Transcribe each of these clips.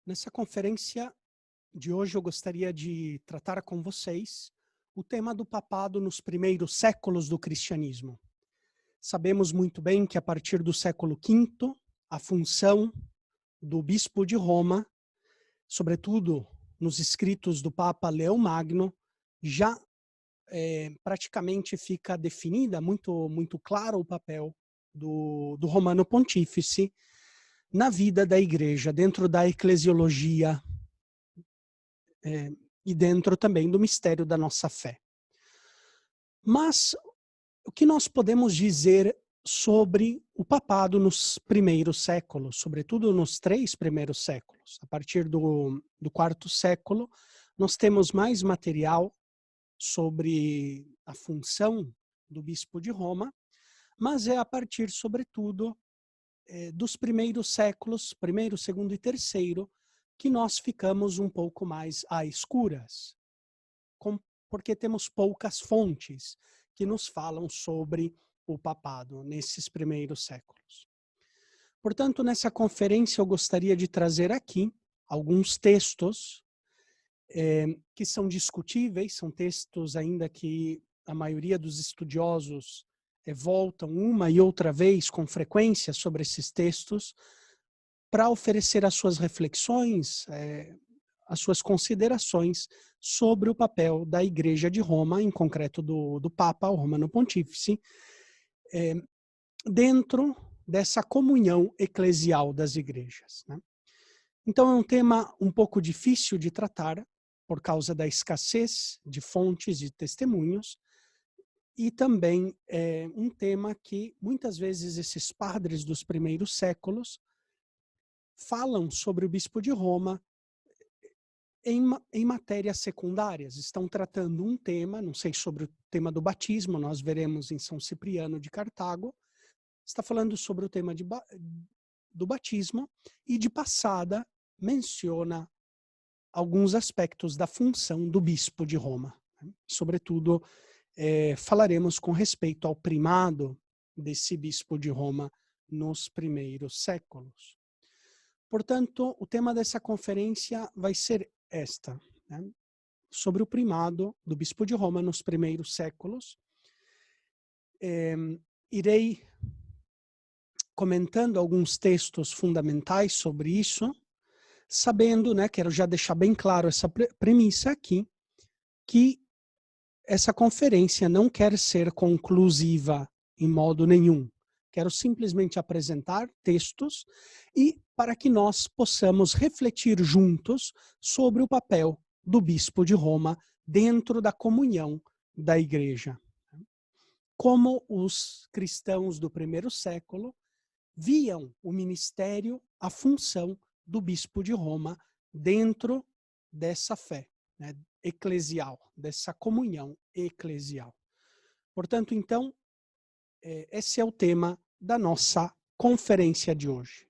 Nessa conferência de hoje, eu gostaria de tratar com vocês o tema do papado nos primeiros séculos do cristianismo. Sabemos muito bem que a partir do século V, a função do bispo de Roma, sobretudo nos escritos do Papa Leão Magno, já praticamente fica definida, muito claro o papel do Romano Pontífice na vida da igreja, dentro da eclesiologia, e dentro também do mistério da nossa fé. Mas o que nós podemos dizer sobre o papado nos primeiros séculos, sobretudo nos 3 primeiros séculos? A partir do 4º século, nós temos mais material sobre a função do bispo de Roma, mas é a partir, sobretudo, dos primeiros séculos, primeiro, segundo e terceiro, que nós ficamos um pouco mais a escuras, porque temos poucas fontes que nos falam sobre o papado nesses primeiros séculos. Portanto, nessa conferência eu gostaria de trazer aqui alguns textos que são discutíveis, são textos ainda que a maioria dos estudiosos voltam uma e outra vez com frequência sobre esses textos, para oferecer as suas reflexões, as suas considerações sobre o papel da Igreja de Roma, em concreto do Papa, o Romano Pontífice, dentro dessa comunhão eclesial das igrejas, né? Então é um tema um pouco difícil de tratar, por causa da escassez de fontes e testemunhos, e também é um tema que muitas vezes esses padres dos primeiros séculos falam sobre o bispo de Roma em matérias secundárias. Estão tratando um tema, não sei, sobre o tema do batismo, nós veremos em São Cipriano de Cartago, está falando sobre o tema do batismo e de passada menciona alguns aspectos da função do bispo de Roma, né? Sobretudo, falaremos com respeito ao primado desse bispo de Roma nos primeiros séculos. Portanto, o tema dessa conferência vai ser né? Sobre o primado do bispo de Roma nos primeiros séculos. Irei comentando alguns textos fundamentais sobre isso, sabendo, né, quero já deixar bem claro essa premissa aqui, que essa conferência não quer ser conclusiva em modo nenhum. Quero simplesmente apresentar textos e para que nós possamos refletir juntos sobre o papel do bispo de Roma dentro da comunhão da igreja. Como os cristãos do primeiro século viam o ministério, a função do bispo de Roma dentro dessa fé, né, eclesial, dessa comunhão eclesial. Portanto, então, esse é o tema da nossa conferência de hoje.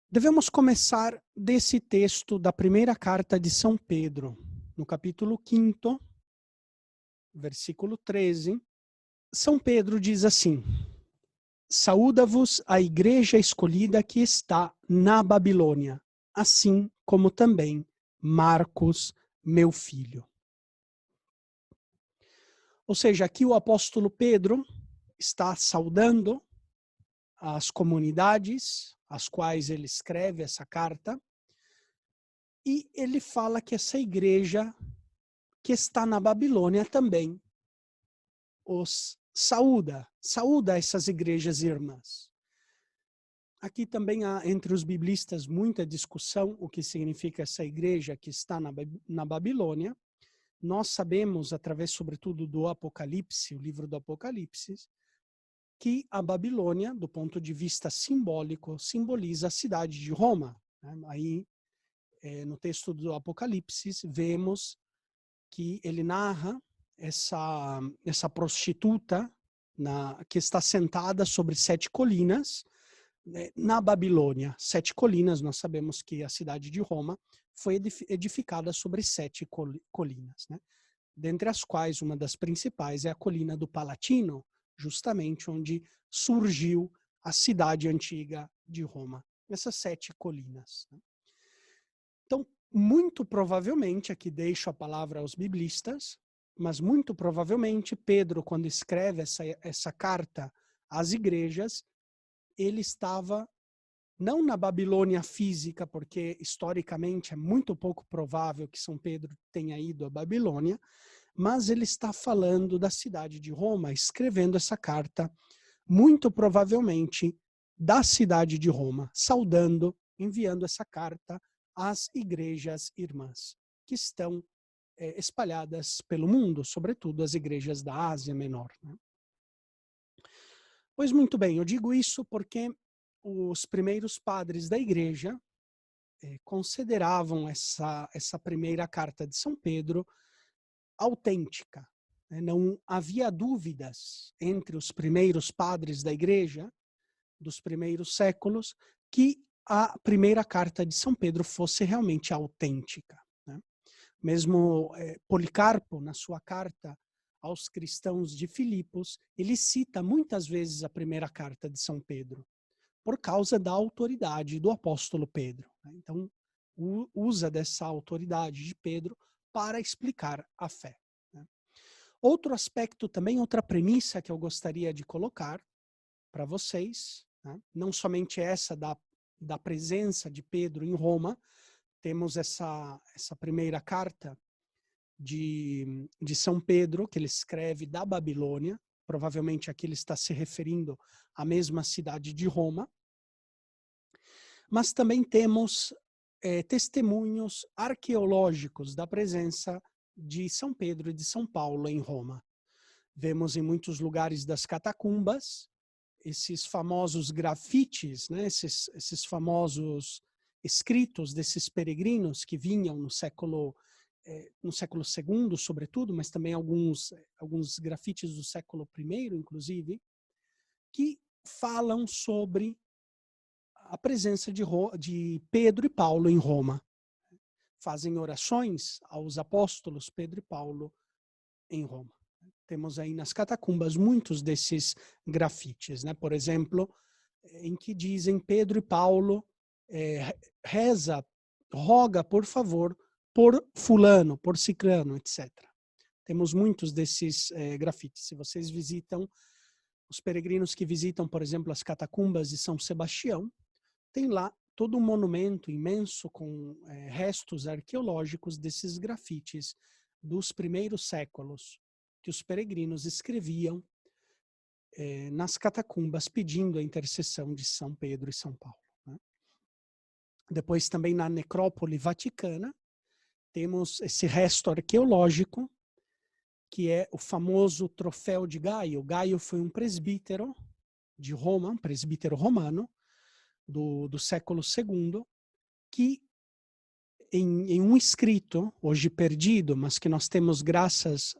Devemos começar desse texto da primeira carta de São Pedro, no capítulo 5º, versículo 13. São Pedro diz assim: saúda-vos a igreja escolhida que está na Babilônia, assim como também Marcos, meu filho. Ou seja, aqui o apóstolo Pedro está saudando as comunidades às quais ele escreve essa carta, e ele fala que essa igreja que está na Babilônia também os saúda essas igrejas irmãs. Aqui também há entre os biblistas muita discussão o que significa essa igreja que está na Babilônia. Nós sabemos, através sobretudo do Apocalipse, o livro do Apocalipse, que a Babilônia, do ponto de vista simbólico, simboliza a cidade de Roma, né? Aí, no texto do Apocalipse, vemos que ele narra essa prostituta que está sentada sobre 7 colinas, né, na Babilônia. 7 colinas, nós sabemos que a cidade de Roma foi edificada sobre 7 colinas, né? Dentre as quais uma das principais é a colina do Palatino, justamente onde surgiu a cidade antiga de Roma, essas 7 colinas. Então, muito provavelmente, aqui deixo a palavra aos biblistas, mas muito provavelmente Pedro, quando escreve essa carta às igrejas, ele estava não na Babilônia física, porque historicamente é muito pouco provável que São Pedro tenha ido à Babilônia, mas ele está falando da cidade de Roma, escrevendo essa carta, muito provavelmente da cidade de Roma, saudando, enviando essa carta às igrejas irmãs, que estão espalhadas pelo mundo, sobretudo as igrejas da Ásia Menor. Né? Pois muito bem, eu digo isso porque os primeiros padres da igreja consideravam essa primeira carta de São Pedro autêntica. Né? Não havia dúvidas entre os primeiros padres da igreja, dos primeiros séculos, que a primeira carta de São Pedro fosse realmente autêntica. Né? Mesmo Policarpo, na sua carta aos cristãos de Filipos, ele cita muitas vezes a primeira carta de São Pedro, por causa da autoridade do apóstolo Pedro. Então, usa dessa autoridade de Pedro para explicar a fé. Outro aspecto também, outra premissa que eu gostaria de colocar para vocês, não somente essa da presença de Pedro em Roma, temos essa primeira carta de São Pedro, que ele escreve da Babilônia, provavelmente aqui ele está se referindo à mesma cidade de Roma, mas também temos testemunhos arqueológicos da presença de São Pedro e de São Paulo em Roma. Vemos em muitos lugares das catacumbas esses famosos grafites, né, esses famosos escritos desses peregrinos que vinham no século II, sobretudo, mas também alguns grafites do século I, inclusive, que falam sobre a presença de Pedro e Paulo em Roma. Fazem orações aos apóstolos Pedro e Paulo em Roma. Temos aí nas catacumbas muitos desses grafites, né? Por exemplo, em que dizem Pedro e Paulo roga, por favor, por fulano, por ciclano, etc. Temos muitos desses grafites. Se vocês visitam, os peregrinos que visitam, por exemplo, as catacumbas de São Sebastião, tem lá todo um monumento imenso com restos arqueológicos desses grafites dos primeiros séculos, que os peregrinos escreviam nas catacumbas pedindo a intercessão de São Pedro e São Paulo. Né? Depois também na necrópole vaticana, temos esse resto arqueológico, que é o famoso troféu de Gaio. Gaio foi um presbítero de Roma, um presbítero romano, do século II, que em um escrito, hoje perdido, mas que nós temos graças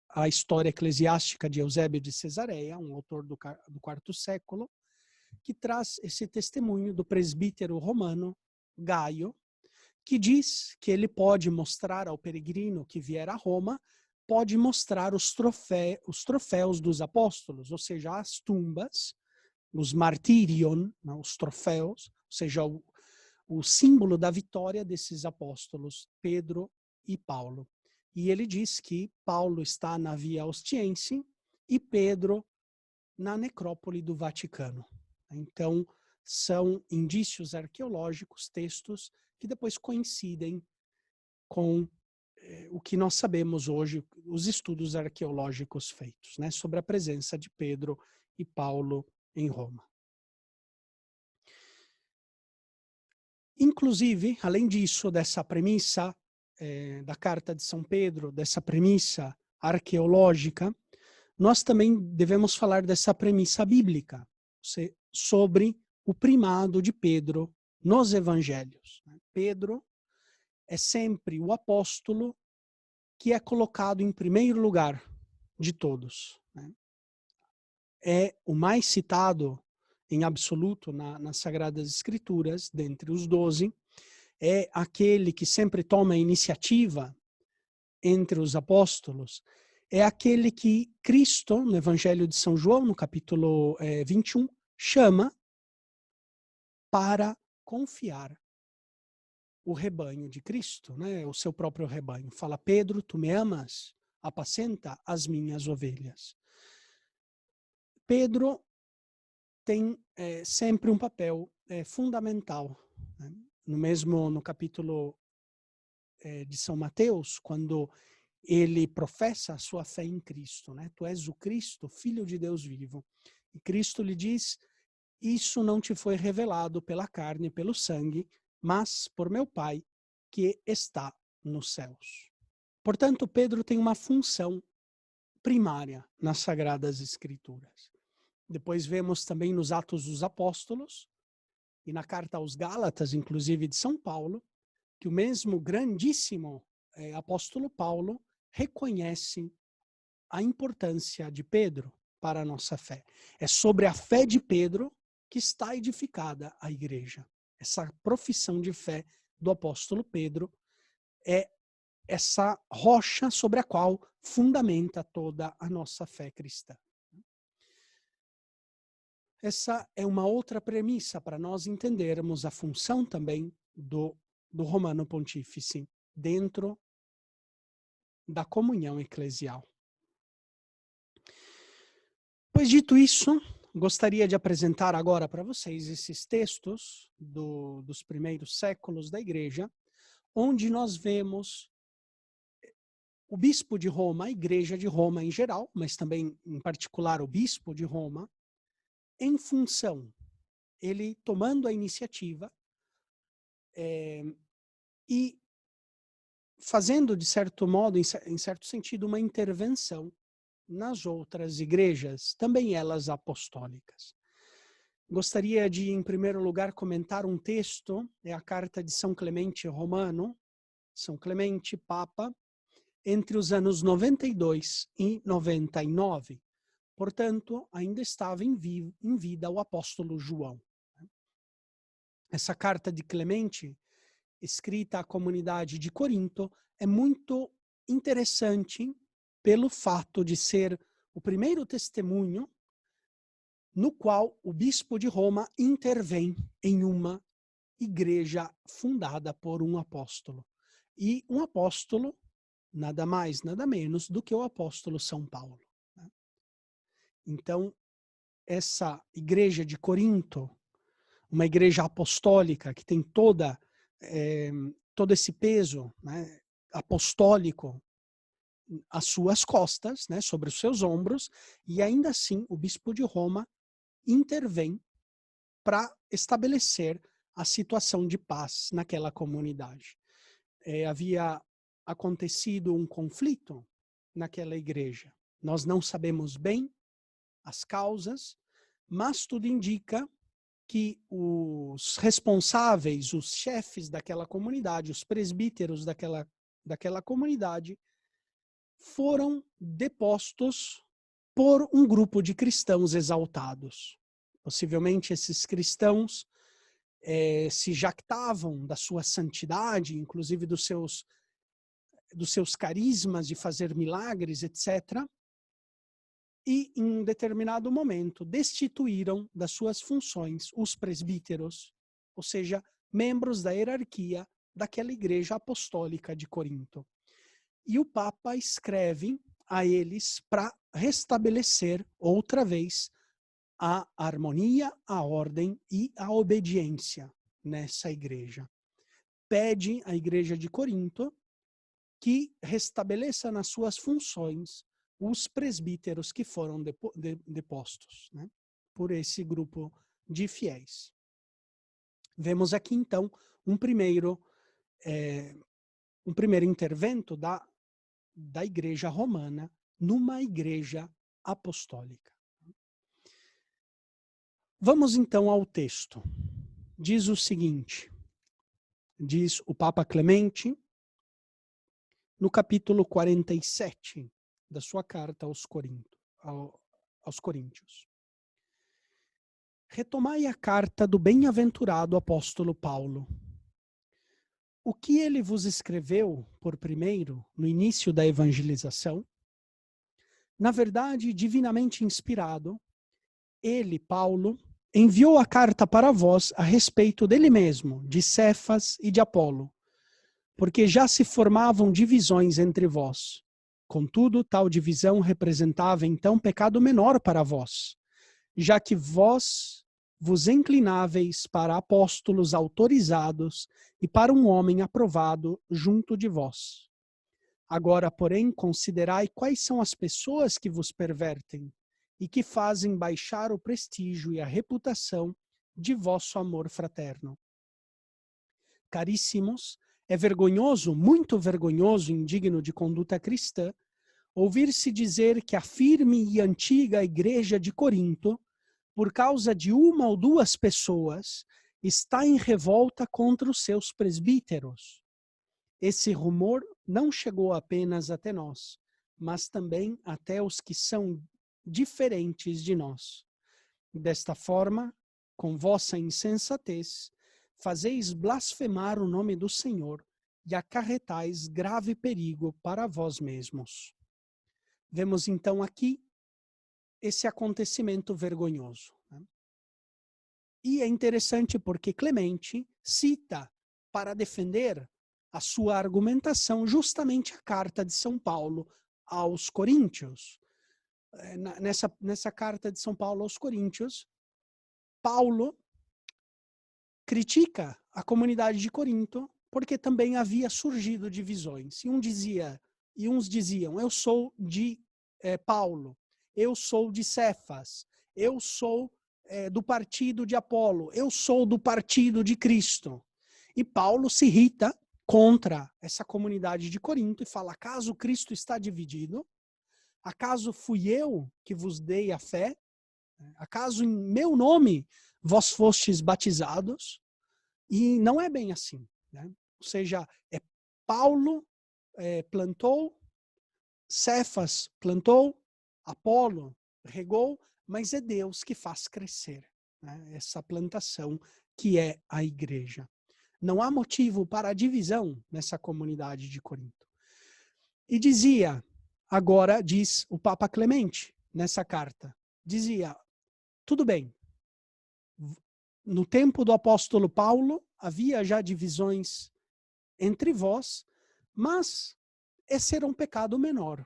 à história eclesiástica de Eusébio de Cesareia, um autor do IV século, que traz esse testemunho do presbítero romano Gaio, que diz que ele pode mostrar ao peregrino que vier a Roma, pode mostrar os troféus dos apóstolos, ou seja, as tumbas, os martirion, os troféus, ou seja, o símbolo da vitória desses apóstolos, Pedro e Paulo. E ele diz que Paulo está na Via Ostiense e Pedro na necrópole do Vaticano. Então, são indícios arqueológicos, textos, que depois coincidem com o que nós sabemos hoje, os estudos arqueológicos feitos, né, sobre a presença de Pedro e Paulo em Roma. Inclusive, além disso, dessa premissa da Carta de São Pedro, dessa premissa arqueológica, nós também devemos falar dessa premissa bíblica, sobre o primado de Pedro nos evangelhos. Pedro é sempre o apóstolo que é colocado em primeiro lugar de todos. É o mais citado em absoluto nas Sagradas Escrituras, dentre os 12, é aquele que sempre toma a iniciativa entre os apóstolos, é aquele que Cristo, no Evangelho de São João, no capítulo 21, chama para confiar o rebanho de Cristo, né? O seu próprio rebanho. Fala, Pedro, tu me amas? Apacenta as minhas ovelhas. Pedro tem sempre um papel fundamental, né? No capítulo de São Mateus, quando ele professa a sua fé em Cristo, né? Tu és o Cristo, Filho de Deus vivo. E Cristo lhe diz, isso não te foi revelado pela carne e pelo sangue, mas por meu Pai que está nos céus. Portanto, Pedro tem uma função primária nas Sagradas Escrituras. Depois vemos também nos Atos dos Apóstolos e na carta aos Gálatas, inclusive de São Paulo, que o mesmo grandíssimo apóstolo Paulo reconhece a importância de Pedro para a nossa fé. É sobre a fé de Pedro que está edificada a igreja. Essa profissão de fé do apóstolo Pedro é essa rocha sobre a qual fundamenta toda a nossa fé cristã. Essa é uma outra premissa para nós entendermos a função também do Romano Pontífice dentro da comunhão eclesial. Pois dito isso, gostaria de apresentar agora para vocês esses textos dos primeiros séculos da Igreja, onde nós vemos o bispo de Roma, a Igreja de Roma em geral, mas também em particular o bispo de Roma, em função, ele tomando a iniciativa e fazendo, de certo modo, em certo sentido, uma intervenção nas outras igrejas, também elas apostólicas. Gostaria de, em primeiro lugar, comentar um texto, é a carta de São Clemente Romano, São Clemente, Papa, entre os anos 92 e 99. Portanto, ainda estava em vida o apóstolo João. Essa carta de Clemente, escrita à comunidade de Corinto, é muito interessante pelo fato de ser o primeiro testemunho no qual o bispo de Roma intervém em uma igreja fundada por um apóstolo. E um apóstolo, nada mais, nada menos do que o apóstolo São Paulo. Então, essa igreja de Corinto, uma igreja apostólica que tem todo esse peso, né, apostólico às suas costas, né, sobre os seus ombros, e ainda assim o bispo de Roma intervém para estabelecer a situação de paz naquela comunidade. Havia acontecido um conflito naquela igreja. Nós não sabemos bem as causas, mas tudo indica que os responsáveis, os chefes daquela comunidade, os presbíteros daquela comunidade, foram depostos por um grupo de cristãos exaltados. Possivelmente esses cristãos se jactavam da sua santidade, inclusive dos seus carismas de fazer milagres, etc. E, em um determinado momento, destituíram das suas funções os presbíteros, ou seja, membros da hierarquia daquela igreja apostólica de Corinto. E o Papa escreve a eles para restabelecer outra vez a harmonia, a ordem e a obediência nessa igreja. Pede à igreja de Corinto que restabeleça nas suas funções os presbíteros que foram depostos, né, por esse grupo de fiéis. Vemos aqui, então, um primeiro intervento da igreja romana numa igreja apostólica. Vamos, então, ao texto. Diz o seguinte, diz o Papa Clemente, no capítulo 47 da sua carta aos Coríntios. Retomai a carta do bem-aventurado apóstolo Paulo. O que ele vos escreveu, por primeiro, no início da evangelização, na verdade, divinamente inspirado, ele, Paulo, enviou a carta para vós a respeito dele mesmo, de Cefas e de Apolo, porque já se formavam divisões entre vós. Contudo, tal divisão representava então pecado menor para vós, já que vós vos inclináveis para apóstolos autorizados e para um homem aprovado junto de vós. Agora, porém, considerai quais são as pessoas que vos pervertem e que fazem baixar o prestígio e a reputação de vosso amor fraterno. Caríssimos, é vergonhoso, muito vergonhoso, indigno de conduta cristã, ouvir-se dizer que a firme e antiga igreja de Corinto, por causa de uma ou duas pessoas, está em revolta contra os seus presbíteros. Esse rumor não chegou apenas até nós, mas também até os que são diferentes de nós. Desta forma, com vossa insensatez, fazeis blasfemar o nome do Senhor e acarretais grave perigo para vós mesmos. Vemos então aqui esse acontecimento vergonhoso. E é interessante porque Clemente cita para defender a sua argumentação justamente a carta de São Paulo aos Coríntios. Nessa carta de São Paulo aos Coríntios, Paulo critica a comunidade de Corinto porque também havia surgido divisões. E uns diziam, eu sou de Paulo, eu sou de Cefas, eu sou do partido de Apolo, eu sou do partido de Cristo. E Paulo se irrita contra essa comunidade de Corinto e fala, acaso Cristo está dividido? Acaso fui eu que vos dei a fé? Acaso em meu nome vós fostes batizados? E não é bem assim, né? Ou seja, Paulo plantou, Cefas plantou, Apolo regou, mas é Deus que faz crescer, né, essa plantação que é a igreja. Não há motivo para a divisão nessa comunidade de Corinto. E dizia, agora diz o Papa Clemente nessa carta, dizia, tudo bem, no tempo do apóstolo Paulo havia já divisões entre vós, mas esse era um pecado menor.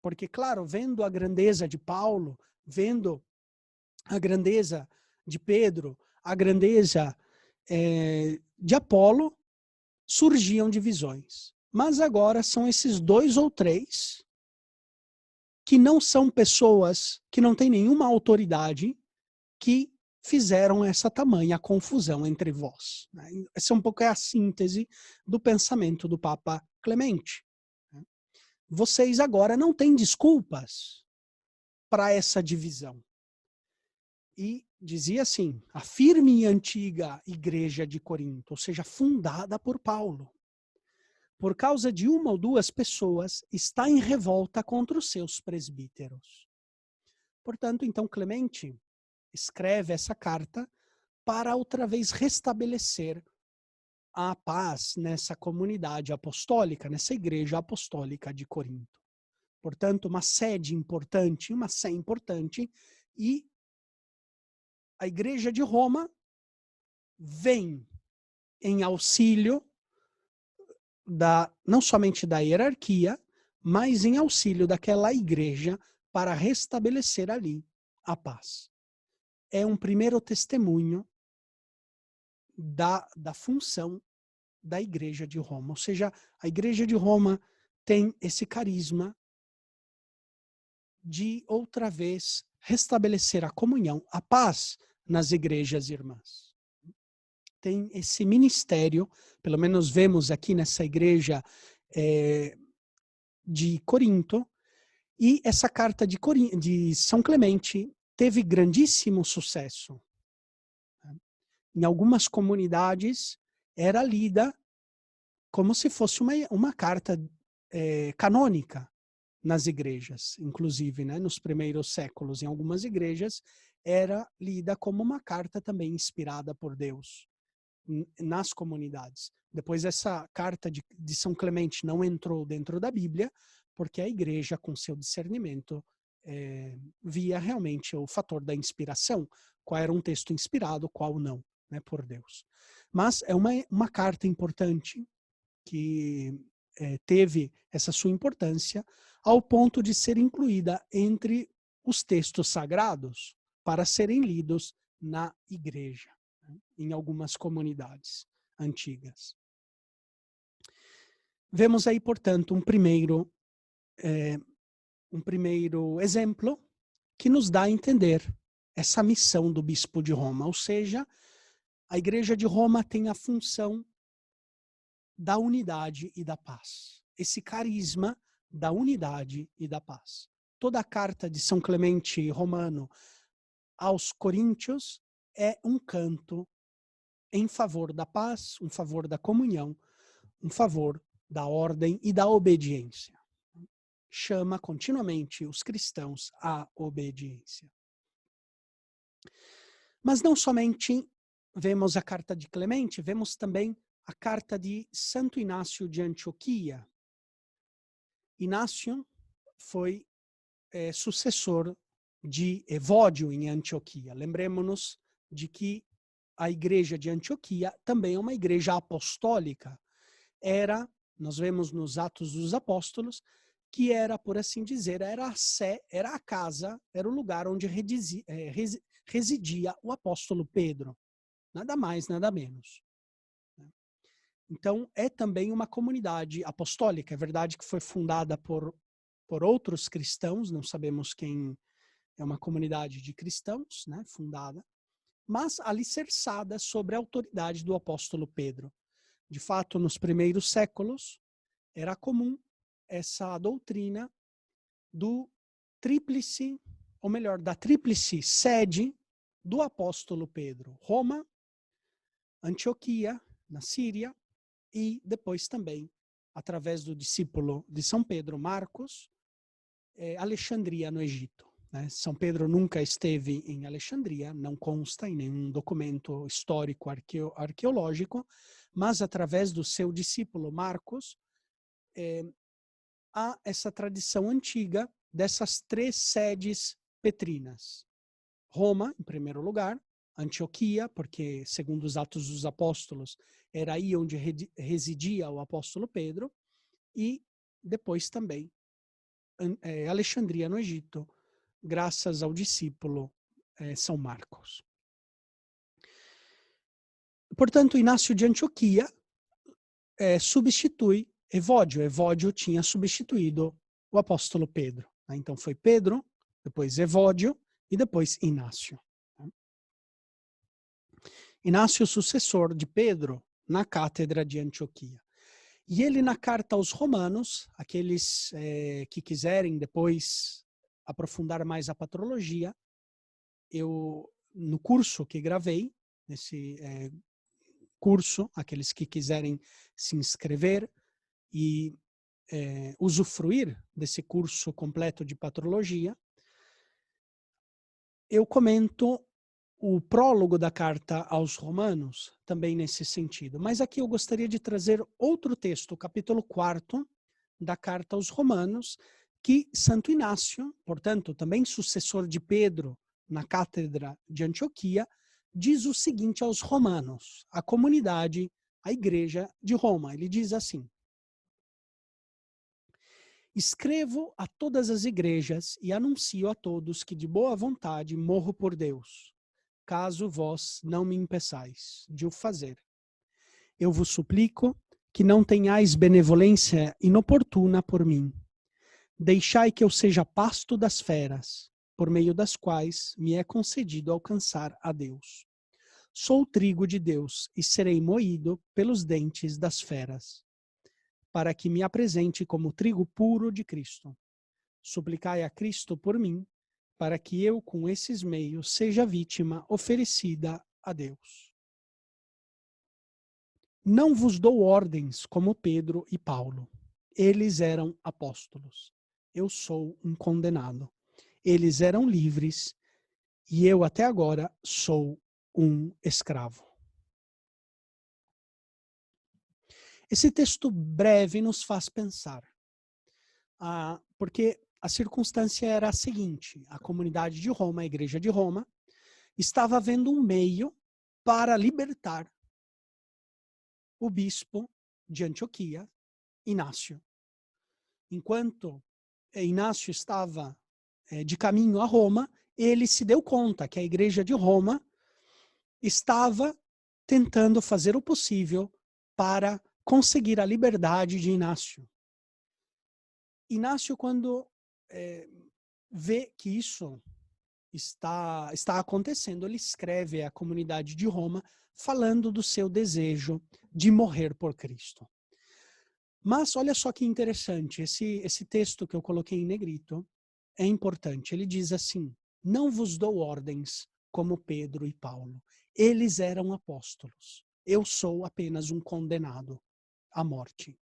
Porque, claro, vendo a grandeza de Paulo, vendo a grandeza de Pedro, a grandeza de Apolo, surgiam divisões. Mas agora são esses 2 ou 3 que não são pessoas, que não têm nenhuma autoridade, que fizeram essa tamanha confusão entre vós. Essa um pouco é a síntese do pensamento do Papa Clemente. Vocês agora não têm desculpas para essa divisão. E dizia assim, a firme e antiga igreja de Corinto, ou seja, fundada por Paulo, por causa de uma ou duas pessoas, está em revolta contra os seus presbíteros. Portanto, então, Clemente escreve essa carta para outra vez restabelecer a paz nessa comunidade apostólica, nessa igreja apostólica de Corinto. Portanto, uma sede importante, uma sé importante, e a igreja de Roma vem em auxílio não somente da hierarquia, mas em auxílio daquela igreja para restabelecer ali a paz. É um primeiro testemunho da função da igreja de Roma. Ou seja, a igreja de Roma tem esse carisma de outra vez restabelecer a comunhão, a paz nas igrejas irmãs. Tem esse ministério, pelo menos vemos aqui nessa igreja de Corinto, e essa carta de São Clemente teve grandíssimo sucesso. Em algumas comunidades era lida como se fosse uma carta canônica nas igrejas, inclusive, né, nos primeiros séculos, em algumas igrejas, era lida como uma carta também inspirada por Deus nas comunidades. Depois essa carta de São Clemente não entrou dentro da Bíblia, porque a igreja, com seu discernimento, via realmente o fator da inspiração, qual era um texto inspirado, qual não, né, por Deus. Mas é uma carta importante que teve essa sua importância ao ponto de ser incluída entre os textos sagrados para serem lidos na igreja, né, em algumas comunidades antigas. Vemos aí, portanto, um primeiro exemplo que nos dá a entender essa missão do bispo de Roma, ou seja, a igreja de Roma tem a função da unidade e da paz. Esse carisma da unidade e da paz. Toda a carta de São Clemente Romano aos Coríntios é um canto em favor da paz, um favor da comunhão, um favor da ordem e da obediência. Chama continuamente os cristãos à obediência. Mas não somente vemos a carta de Clemente, vemos também a carta de Santo Inácio de Antioquia. Inácio foi sucessor de Evódio em Antioquia. Lembremos-nos de que a igreja de Antioquia também é uma igreja apostólica. Nós vemos nos Atos dos Apóstolos, que era, por assim dizer, era a casa, era o lugar onde residia o apóstolo Pedro. Nada mais, nada menos. Então, é também uma comunidade apostólica. É verdade que foi fundada por outros cristãos, não sabemos quem é, uma comunidade de cristãos, né, fundada, mas alicerçada sobre a autoridade do apóstolo Pedro. De fato, nos primeiros séculos, era comum essa doutrina do tríplice, ou melhor, da tríplice sede do apóstolo Pedro. Roma, Antioquia, na Síria, e depois também, através do discípulo de São Pedro, Marcos, Alexandria, no Egito. Né? São Pedro nunca esteve em Alexandria, não consta em nenhum documento histórico arqueológico, mas através do seu discípulo Marcos, há essa tradição antiga dessas 3 sedes petrinas. Roma, em primeiro lugar, Antioquia, porque, segundo os Atos dos Apóstolos, era aí onde residia o apóstolo Pedro, e depois também Alexandria, no Egito, graças ao discípulo São Marcos. Portanto, Inácio de Antioquia substitui Evódio. Evódio tinha substituído o apóstolo Pedro. Né? Então foi Pedro, depois Evódio e depois Inácio. Inácio, sucessor de Pedro na cátedra de Antioquia. E ele, na carta aos Romanos, aqueles que quiserem depois aprofundar mais a patrologia, no curso que gravei, nesse curso, aqueles que quiserem se inscrever e usufruir desse curso completo de patrologia, eu comento o prólogo da carta aos Romanos, também nesse sentido. Mas aqui eu gostaria de trazer outro texto, o capítulo 4 da carta aos Romanos, que Santo Inácio, portanto, também sucessor de Pedro na cátedra de Antioquia, diz o seguinte aos romanos, a comunidade, a igreja de Roma. Ele diz assim: escrevo a todas as igrejas e anuncio a todos que de boa vontade morro por Deus, caso vós não me impeçais de o fazer. Eu vos suplico que não tenhais benevolência inoportuna por mim. Deixai que eu seja pasto das feras, por meio das quais me é concedido alcançar a Deus. Sou trigo de Deus e serei moído pelos dentes das feras, para que me apresente como trigo puro de Cristo. Suplicai a Cristo por mim, para que eu, com esses meios, seja vítima oferecida a Deus. Não vos dou ordens como Pedro e Paulo. Eles eram apóstolos. Eu sou um condenado. Eles eram livres e eu até agora sou um escravo. Esse texto breve nos faz pensar, porque a circunstância era a seguinte: a comunidade de Roma, a igreja de Roma, estava vendo um meio para libertar o bispo de Antioquia, Inácio. Enquanto Inácio estava de caminho a Roma, ele se deu conta que a igreja de Roma estava tentando fazer o possível para conseguir a liberdade de Inácio. Inácio, quando vê que isso está acontecendo, ele escreve à comunidade de Roma falando do seu desejo de morrer por Cristo. Mas olha só que interessante, esse texto que eu coloquei em negrito é importante. Ele diz assim: não vos dou ordens como Pedro e Paulo. Eles eram apóstolos. Eu sou apenas um condenado à morte.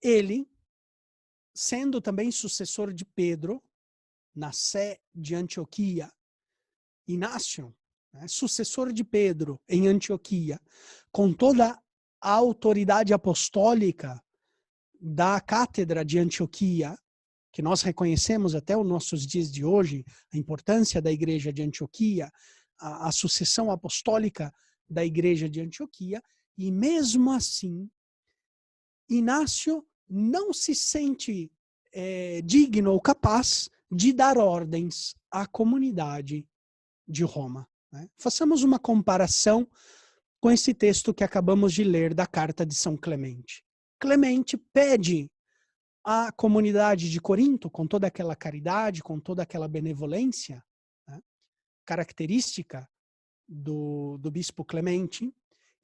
Ele, sendo também sucessor de Pedro, na Sé de Antioquia, Inácio, sucessor de Pedro em Antioquia, com toda a autoridade apostólica da cátedra de Antioquia, que nós reconhecemos até os nossos dias de hoje, a importância da igreja de Antioquia, a sucessão apostólica da igreja de Antioquia, e mesmo assim, Inácio não se sente digno ou capaz de dar ordens à comunidade de Roma. Façamos uma comparação com esse texto que acabamos de ler da carta de São Clemente. Clemente pede à comunidade de Corinto, com toda aquela caridade, com toda aquela benevolência, característica do bispo Clemente,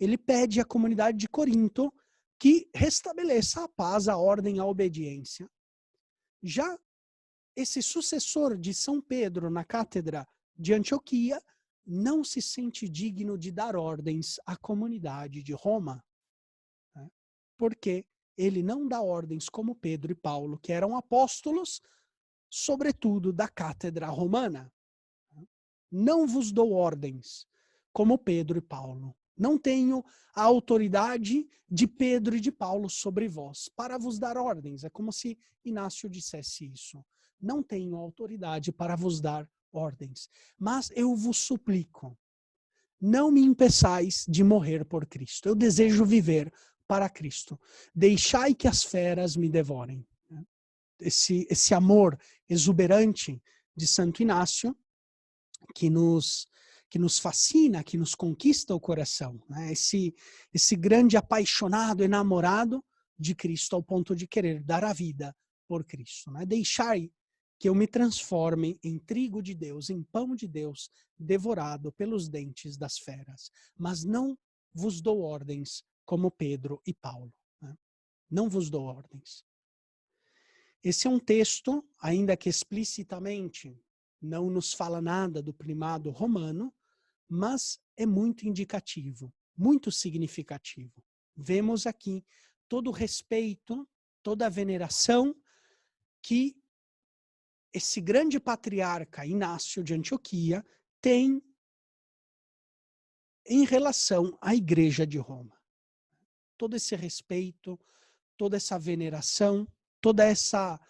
ele pede à comunidade de Corinto que restabeleça a paz, a ordem, a obediência. Já esse sucessor de São Pedro na cátedra de Antioquia não se sente digno de dar ordens à comunidade de Roma, porque ele não dá ordens como Pedro e Paulo, que eram apóstolos, sobretudo da cátedra romana. Não vos dou ordens como Pedro e Paulo. Não tenho a autoridade de Pedro e de Paulo sobre vós para vos dar ordens. É como se Inácio dissesse isso. Não tenho autoridade para vos dar ordens, mas eu vos suplico, não me impeçais de morrer por Cristo. Eu desejo viver para Cristo. Deixai que as feras me devorem. Esse amor exuberante de Santo Inácio, que nos fascina, que nos conquista o coração. Esse grande apaixonado, enamorado de Cristo, ao ponto de querer dar a vida por Cristo. Deixai que eu me transforme em trigo de Deus, em pão de Deus, devorado pelos dentes das feras. Mas não vos dou ordens como Pedro e Paulo. Não vos dou ordens. Esse é um texto, ainda que explicitamente não nos fala nada do primado romano, mas é muito indicativo, muito significativo. Vemos aqui todo o respeito, toda a veneração que esse grande patriarca Inácio de Antioquia tem em relação à igreja de Roma. Todo esse respeito, toda essa veneração, toda essa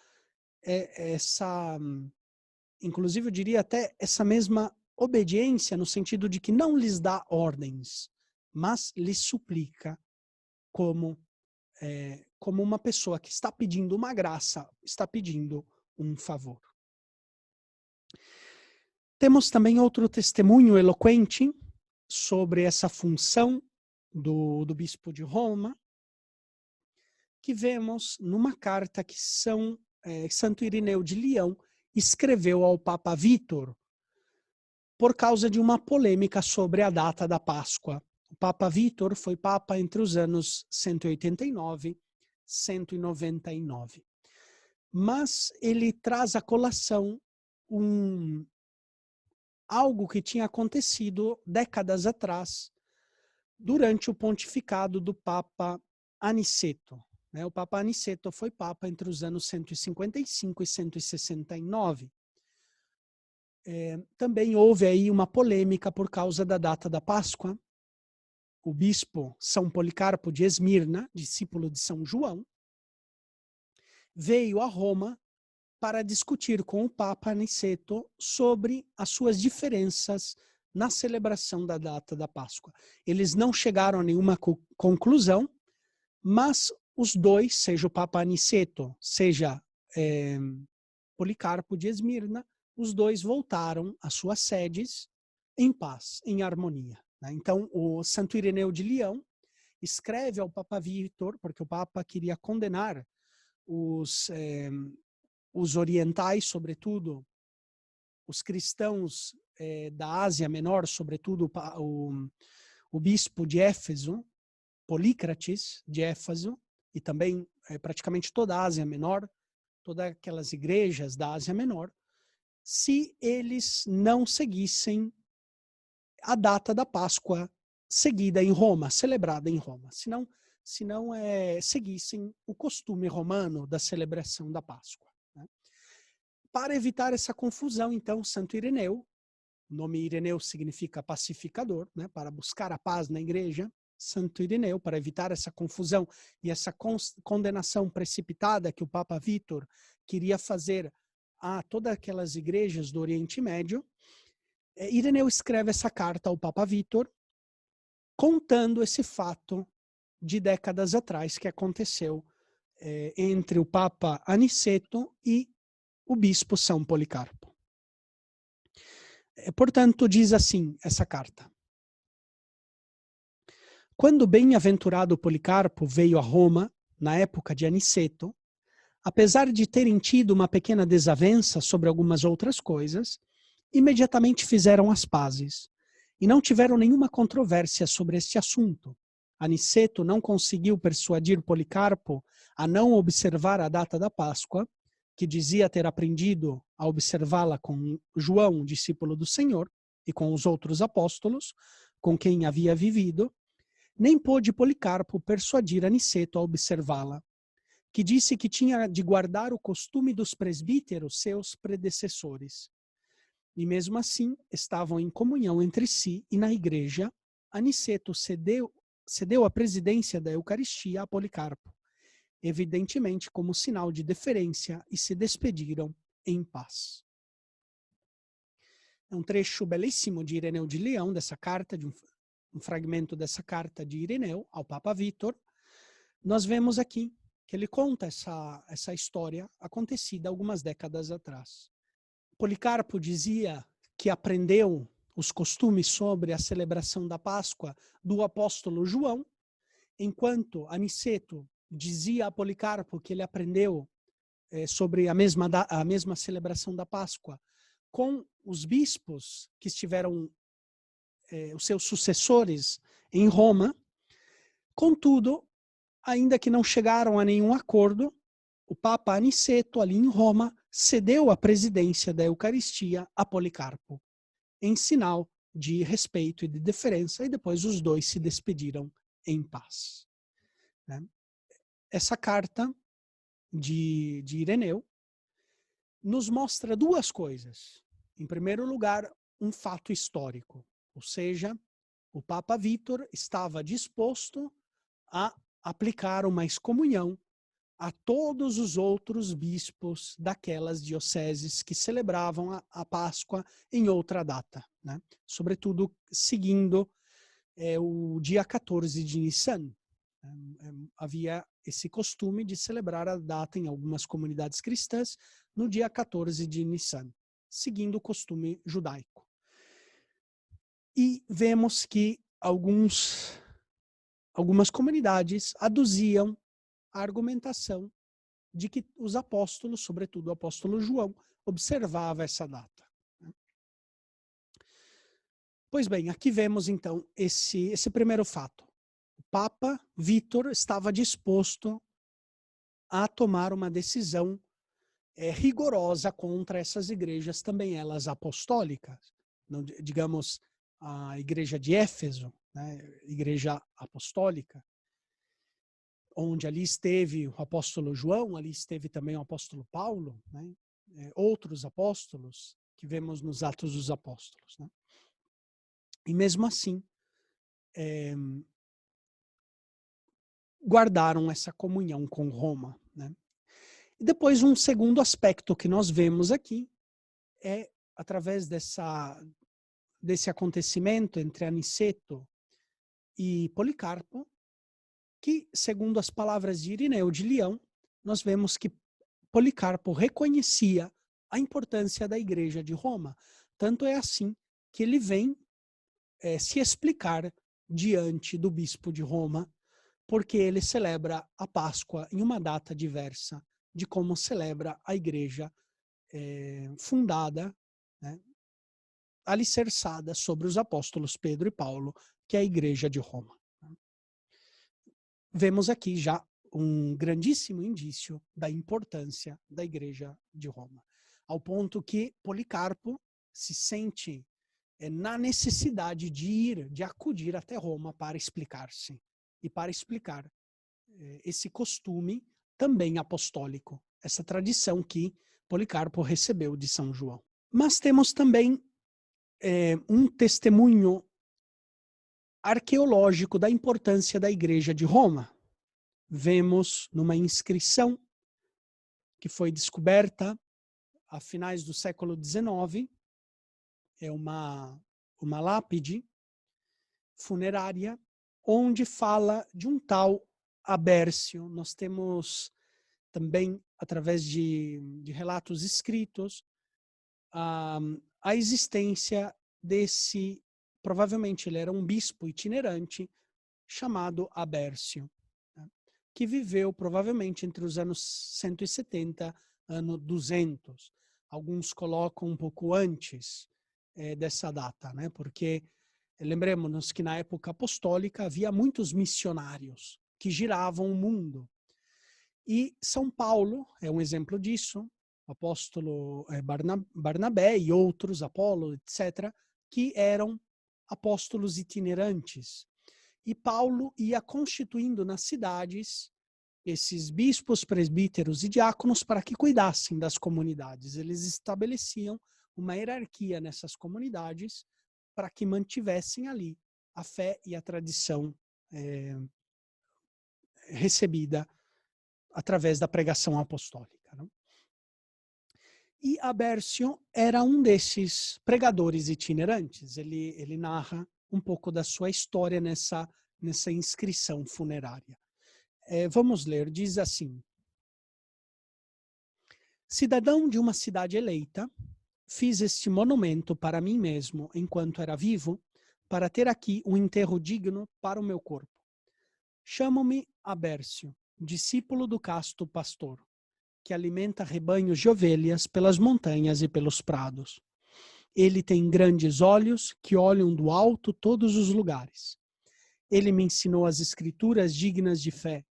inclusive eu diria até essa mesma obediência, no sentido de que não lhes dá ordens, mas lhes suplica como uma pessoa que está pedindo uma graça, está pedindo um favor. Temos também outro testemunho eloquente sobre essa função do bispo de Roma, que vemos numa carta que Santo Irineu de Leão escreveu ao Papa Vítor, por causa de uma polêmica sobre a data da Páscoa. O Papa Vítor foi Papa entre os anos 189 e 199. Mas ele traz à colação algo que tinha acontecido décadas atrás, durante o pontificado do Papa Aniceto. O Papa Aniceto foi Papa entre os anos 155 e 169. Também houve aí uma polêmica por causa da data da Páscoa. O bispo São Policarpo de Esmirna, discípulo de São João, veio a Roma para discutir com o Papa Aniceto sobre as suas diferenças na celebração da data da Páscoa. Eles não chegaram a nenhuma conclusão, mas os dois, seja o Papa Aniceto, seja Policarpo de Esmirna, os dois voltaram às suas sedes em paz, em harmonia. Né? Então, o Santo Ireneu de Leão escreve ao Papa Vítor, porque o Papa queria condenar os orientais, sobretudo, os cristãos da Ásia Menor, sobretudo o bispo de Éfeso, Polícrates de Éfeso, e também praticamente toda a Ásia Menor, todas aquelas igrejas da Ásia Menor, se eles não seguissem a data da Páscoa seguida em Roma, celebrada em Roma, se não seguissem o costume romano da celebração da Páscoa. Né? Para evitar essa confusão, então, Santo Ireneu, o nome Ireneu significa pacificador, né? Para buscar a paz na igreja, Santo Ireneu, para evitar essa confusão e essa condenação precipitada que o Papa Vítor queria fazer a todas aquelas igrejas do Oriente Médio, Ireneu escreve essa carta ao Papa Vítor, contando esse fato de décadas atrás que aconteceu entre o Papa Aniceto e o bispo São Policarpo. Portanto, diz assim essa carta. Quando o bem-aventurado Policarpo veio a Roma, na época de Aniceto, apesar de terem tido uma pequena desavença sobre algumas outras coisas, imediatamente fizeram as pazes e não tiveram nenhuma controvérsia sobre este assunto. Aniceto não conseguiu persuadir Policarpo a não observar a data da Páscoa, que dizia ter aprendido a observá-la com João, discípulo do Senhor, e com os outros apóstolos, com quem havia vivido, nem pôde Policarpo persuadir Aniceto a observá-la, que disse que tinha de guardar o costume dos presbíteros, seus predecessores. E mesmo assim, estavam em comunhão entre si e na igreja, Aniceto cedeu a presidência da Eucaristia a Policarpo, evidentemente como sinal de deferência, e se despediram em paz. É um trecho belíssimo de Ireneu de Leão, dessa carta, de um fragmento dessa carta de Ireneu ao Papa Vítor. Nós vemos aqui que ele conta essa história acontecida algumas décadas atrás. Policarpo dizia que aprendeu os costumes sobre a celebração da Páscoa do apóstolo João, enquanto Aniceto dizia a Policarpo que ele aprendeu sobre a mesma celebração da Páscoa com os bispos que estiveram, os seus sucessores em Roma. Contudo, ainda que não chegaram a nenhum acordo, o Papa Aniceto, ali em Roma, cedeu a presidência da Eucaristia a Policarpo, em sinal de respeito e de deferência, e depois os dois se despediram em paz. Né? Essa carta de Ireneu nos mostra duas coisas. Em primeiro lugar, um fato histórico, ou seja, o Papa Vítor estava disposto a aplicar uma excomunhão a todos os outros bispos daquelas dioceses que celebravam a Páscoa em outra data, né? Sobretudo seguindo o dia 14 de Nissan. Havia esse costume de celebrar a data em algumas comunidades cristãs no dia 14 de Nissan, seguindo o costume judaico. E vemos que algumas comunidades aduziam a argumentação de que os apóstolos, sobretudo o apóstolo João, observava essa data. Pois bem, aqui vemos então esse primeiro fato. O Papa Vítor estava disposto a tomar uma decisão rigorosa contra essas igrejas, também elas apostólicas. Não, digamos, a igreja de Éfeso, né, igreja apostólica, onde ali esteve o apóstolo João, ali esteve também o apóstolo Paulo, né? Outros apóstolos que vemos nos Atos dos Apóstolos. Né? E mesmo assim, guardaram essa comunhão com Roma. Né? E depois um segundo aspecto que nós vemos aqui é, através desse acontecimento entre Aniceto e Policarpo, que, segundo as palavras de Irineu de Leão, nós vemos que Policarpo reconhecia a importância da Igreja de Roma. Tanto é assim que ele vem se explicar diante do bispo de Roma, porque ele celebra a Páscoa em uma data diversa de como celebra a Igreja fundada, né, alicerçada sobre os apóstolos Pedro e Paulo, que é a Igreja de Roma. Vemos aqui já um grandíssimo indício da importância da Igreja de Roma, ao ponto que Policarpo se sente na necessidade de acudir até Roma para explicar-se e para explicar esse costume também apostólico, essa tradição que Policarpo recebeu de São João. Mas temos também um testemunho arqueológico da importância da Igreja de Roma. Vemos numa inscrição que foi descoberta a finais do século XIX, é uma lápide funerária, onde fala de um tal Abércio. Nós temos também, através de relatos escritos, a existência desse, provavelmente ele era um bispo itinerante, chamado Abércio, né, que viveu provavelmente entre os anos 170 e ano 200. Alguns colocam um pouco antes dessa data, né, porque lembremos-nos que na época apostólica havia muitos missionários que giravam o mundo. E São Paulo é um exemplo disso, o apóstolo Barnabé e outros, Apolo, etc., que eram apóstolos itinerantes. E Paulo ia constituindo nas cidades esses bispos, presbíteros e diáconos para que cuidassem das comunidades. Eles estabeleciam uma hierarquia nessas comunidades para que mantivessem ali a fé e a tradição recebida através da pregação apostólica. Não? E Abércio era um desses pregadores itinerantes. Ele narra um pouco da sua história nessa inscrição funerária. Vamos ler, diz assim: cidadão de uma cidade eleita, fiz este monumento para mim mesmo enquanto era vivo, para ter aqui um enterro digno para o meu corpo. Chamo-me Abércio, discípulo do casto pastor, que alimenta rebanhos de ovelhas pelas montanhas e pelos prados. Ele tem grandes olhos que olham do alto todos os lugares. Ele me ensinou as escrituras dignas de fé.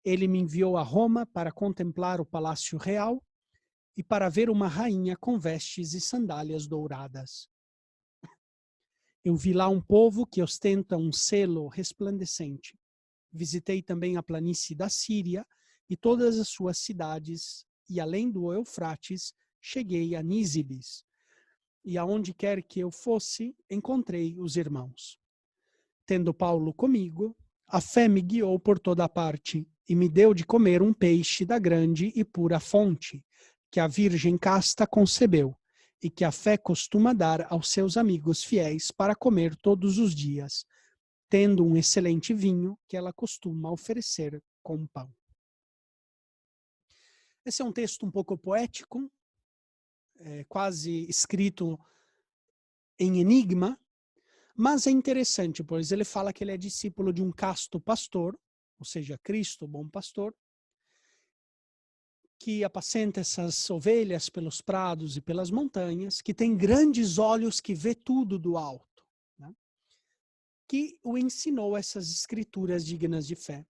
Ele me enviou a Roma para contemplar o palácio real e para ver uma rainha com vestes e sandálias douradas. Eu vi lá um povo que ostenta um selo resplandecente. Visitei também a planície da Síria e todas as suas cidades, e além do Eufrates, cheguei a Nísibis. E aonde quer que eu fosse, encontrei os irmãos. Tendo Paulo comigo, a fé me guiou por toda parte e me deu de comer um peixe da grande e pura fonte, que a Virgem casta concebeu, e que a fé costuma dar aos seus amigos fiéis para comer todos os dias, tendo um excelente vinho que ela costuma oferecer com pão. Esse é um texto um pouco poético, quase escrito em enigma, mas é interessante, pois ele fala que ele é discípulo de um casto pastor, ou seja, Cristo, o bom pastor, que apacenta essas ovelhas pelos prados e pelas montanhas, que tem grandes olhos que vê tudo do alto, né? Que o ensinou essas escrituras dignas de fé.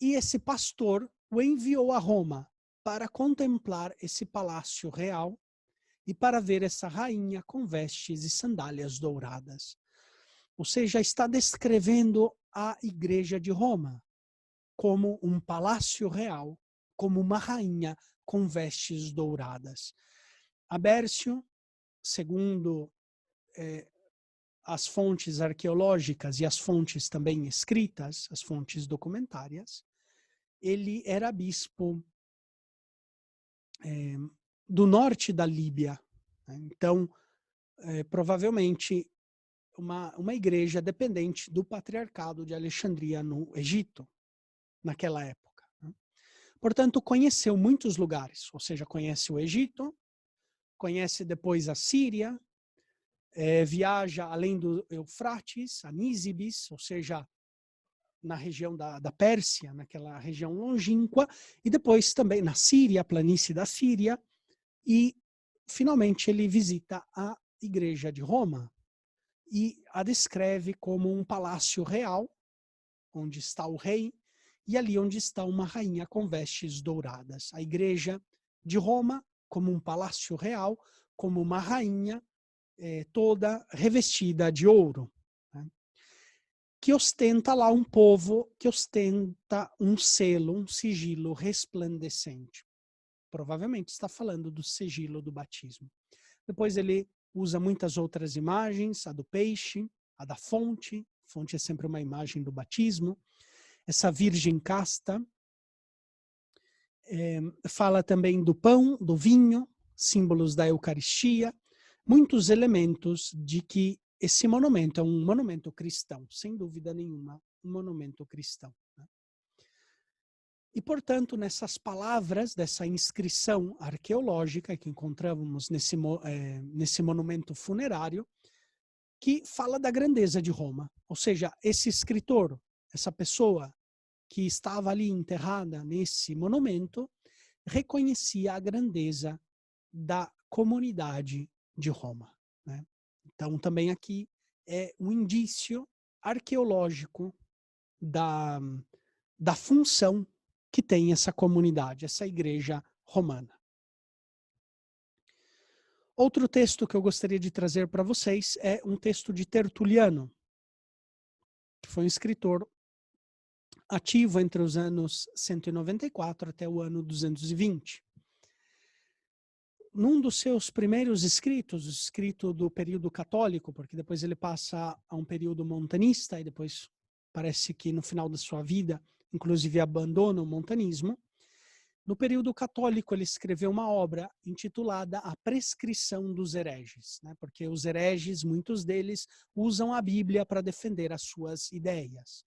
E esse pastor o enviou a Roma para contemplar esse palácio real e para ver essa rainha com vestes e sandálias douradas. Ou seja, está descrevendo a Igreja de Roma como um palácio real, como uma rainha com vestes douradas. Abércio, segundo as fontes arqueológicas e as fontes também escritas, as fontes documentárias, ele era bispo do norte da Líbia. Né? Então, provavelmente, uma igreja dependente do patriarcado de Alexandria no Egito, naquela época. Né? Portanto, conheceu muitos lugares, ou seja, conhece o Egito, conhece depois a Síria, viaja além do Eufrates, a Nísibis, ou seja, na região da Pérsia, naquela região longínqua, e depois também na Síria, a planície da Síria, e finalmente ele visita a igreja de Roma e a descreve como um palácio real, onde está o rei, e ali onde está uma rainha com vestes douradas. A igreja de Roma como um palácio real, como uma rainha toda revestida de ouro, né? Que ostenta lá um povo, que ostenta um selo, um sigilo resplandecente. Provavelmente está falando do sigilo do batismo. Depois ele usa muitas outras imagens, a do peixe, a da fonte. Fonte é sempre uma imagem do batismo. Essa virgem casta. Fala também do pão, do vinho, símbolos da Eucaristia. Muitos elementos de que esse monumento é um monumento cristão, sem dúvida nenhuma, um monumento cristão. Né? E, portanto, nessas palavras dessa inscrição arqueológica que encontramos nesse monumento funerário, que fala da grandeza de Roma. Ou seja, esse escritor, essa pessoa que estava ali enterrada nesse monumento, reconhecia a grandeza da comunidade de Roma. Né? Então, também aqui é um indício arqueológico da função que tem essa comunidade, essa igreja romana. Outro texto que eu gostaria de trazer para vocês é um texto de Tertuliano, que foi um escritor ativo entre os anos 194 até o ano 220. Num dos seus primeiros escritos, escrito do período católico, porque depois ele passa a um período montanista e depois parece que no final da sua vida, inclusive abandona o montanismo. No período católico ele escreveu uma obra intitulada A Prescrição dos Hereges, né? Porque os hereges, muitos deles, usam a Bíblia para defender as suas ideias.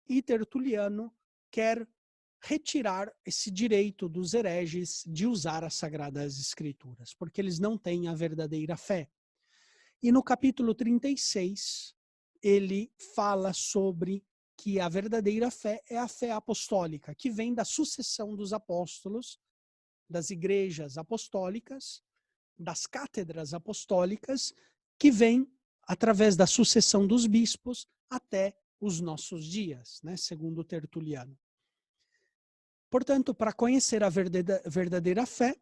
E Tertuliano quer retirar esse direito dos hereges de usar as Sagradas Escrituras, porque eles não têm a verdadeira fé. E no capítulo 36, ele fala sobre que a verdadeira fé é a fé apostólica, que vem da sucessão dos apóstolos, das igrejas apostólicas, das cátedras apostólicas, que vem através da sucessão dos bispos até os nossos dias, né, segundo Tertuliano. Portanto, para conhecer a verdadeira fé,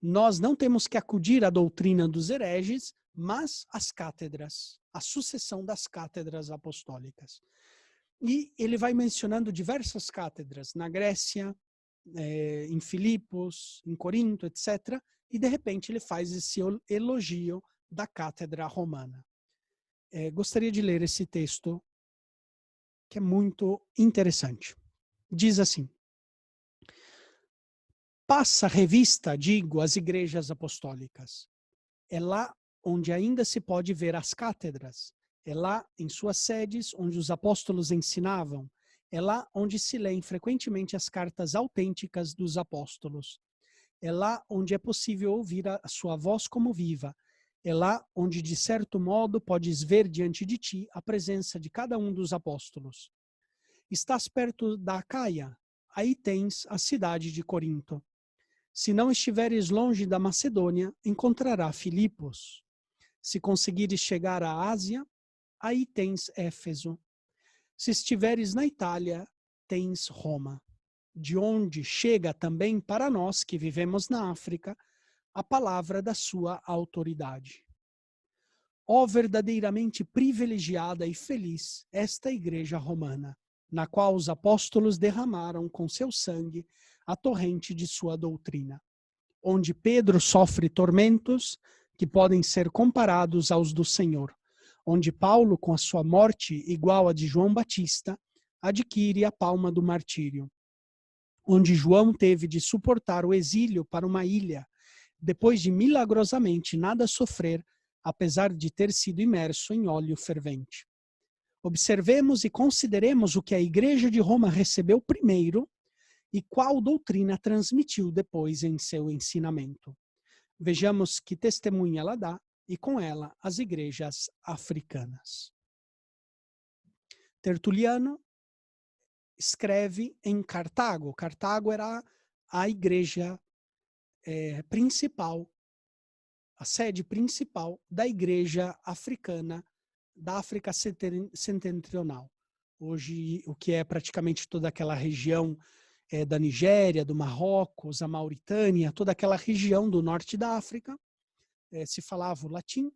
nós não temos que acudir à doutrina dos hereges, mas às cátedras, à sucessão das cátedras apostólicas. E ele vai mencionando diversas cátedras na Grécia, em Filipos, em Corinto, etc. E, de repente, ele faz esse elogio da cátedra romana. Gostaria de ler esse texto, que é muito interessante. Diz assim: passa revista, digo, às igrejas apostólicas. É lá onde ainda se pode ver as cátedras. É lá, em suas sedes, onde os apóstolos ensinavam. É lá onde se leem frequentemente as cartas autênticas dos apóstolos. É lá onde é possível ouvir a sua voz como viva. É lá onde, de certo modo, podes ver diante de ti a presença de cada um dos apóstolos. Estás perto da Acaia? Aí tens a cidade de Corinto. Se não estiveres longe da Macedônia, encontrará Filipos. Se conseguires chegar à Ásia, aí tens Éfeso. Se estiveres na Itália, tens Roma, de onde chega também para nós que vivemos na África a palavra da sua autoridade. Ó verdadeiramente privilegiada e feliz esta igreja romana, na qual os apóstolos derramaram com seu sangue a torrente de sua doutrina, onde Pedro sofre tormentos que podem ser comparados aos do Senhor, onde Paulo, com a sua morte igual à de João Batista, adquire a palma do martírio, onde João teve de suportar o exílio para uma ilha, depois de milagrosamente nada sofrer, apesar de ter sido imerso em óleo fervente. Observemos e consideremos o que a Igreja de Roma recebeu primeiro e qual doutrina transmitiu depois em seu ensinamento. Vejamos que testemunha ela dá e com ela as igrejas africanas. Tertuliano escreve em Cartago. Cartago era a igreja principal, a sede principal da igreja africana da África Setentrional. Hoje, o que é praticamente toda aquela região da Nigéria, do Marrocos, a Mauritânia, toda aquela região do norte da África, se falava o latim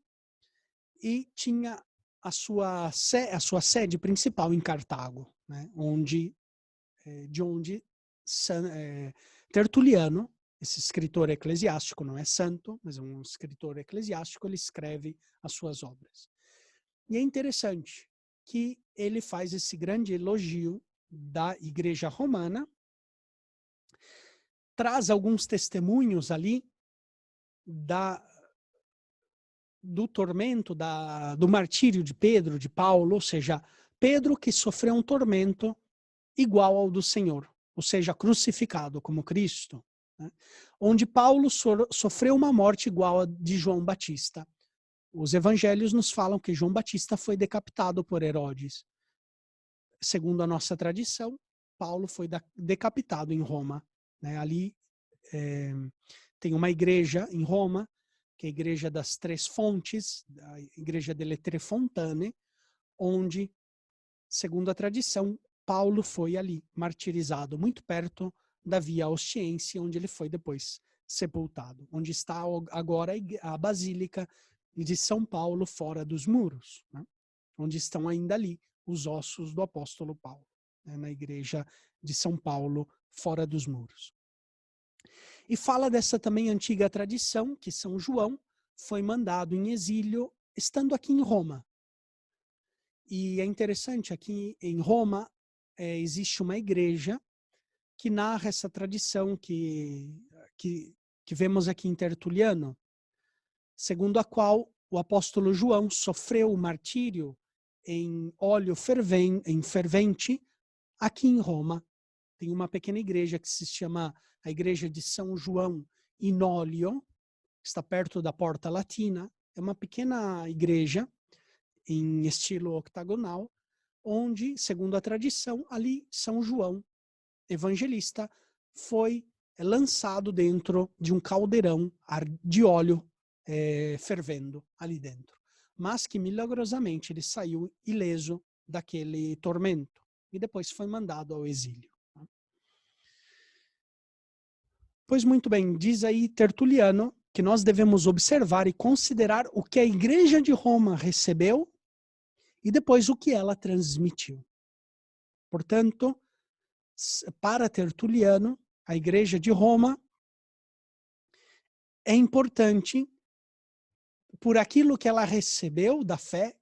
e tinha a sua sede principal em Cartago, né, de onde Tertuliano, esse escritor eclesiástico, não é santo, mas é um escritor eclesiástico, ele escreve as suas obras. E é interessante que ele faz esse grande elogio da Igreja Romana, traz alguns testemunhos ali do tormento, do martírio de Pedro, de Paulo, ou seja, Pedro que sofreu um tormento igual ao do Senhor, ou seja, crucificado como Cristo, né? Onde Paulo sofreu uma morte igual a de João Batista. Os evangelhos nos falam que João Batista foi decapitado por Herodes. Segundo a nossa tradição, Paulo foi decapitado em Roma, né? Ali tem uma igreja em Roma, que é a Igreja das Três Fontes, a Igreja delle Tre Fontane, onde, segundo a tradição, Paulo foi ali martirizado, muito perto da Via Ostiense, onde ele foi depois sepultado, onde está agora a Basílica de São Paulo fora dos muros, né? Onde estão ainda ali os ossos do apóstolo Paulo, né? Na Igreja de São Paulo fora dos muros. E fala dessa também antiga tradição que São João foi mandado em exílio estando aqui em Roma. E é interessante, aqui em Roma existe uma igreja que narra essa tradição que vemos aqui em Tertuliano, segundo a qual o apóstolo João sofreu o martírio em óleo fervente aqui em Roma. Tem uma pequena igreja que se chama a Igreja de São João in Olio, que está perto da Porta Latina. É uma pequena igreja em estilo octagonal, onde, segundo a tradição, ali São João, evangelista, foi lançado dentro de um caldeirão de óleo fervendo ali dentro. Mas que milagrosamente ele saiu ileso daquele tormento e depois foi mandado ao exílio. Pois muito bem, diz aí Tertuliano que nós devemos observar e considerar o que a Igreja de Roma recebeu e depois o que ela transmitiu. Portanto, para Tertuliano, a Igreja de Roma é importante por aquilo que ela recebeu da fé,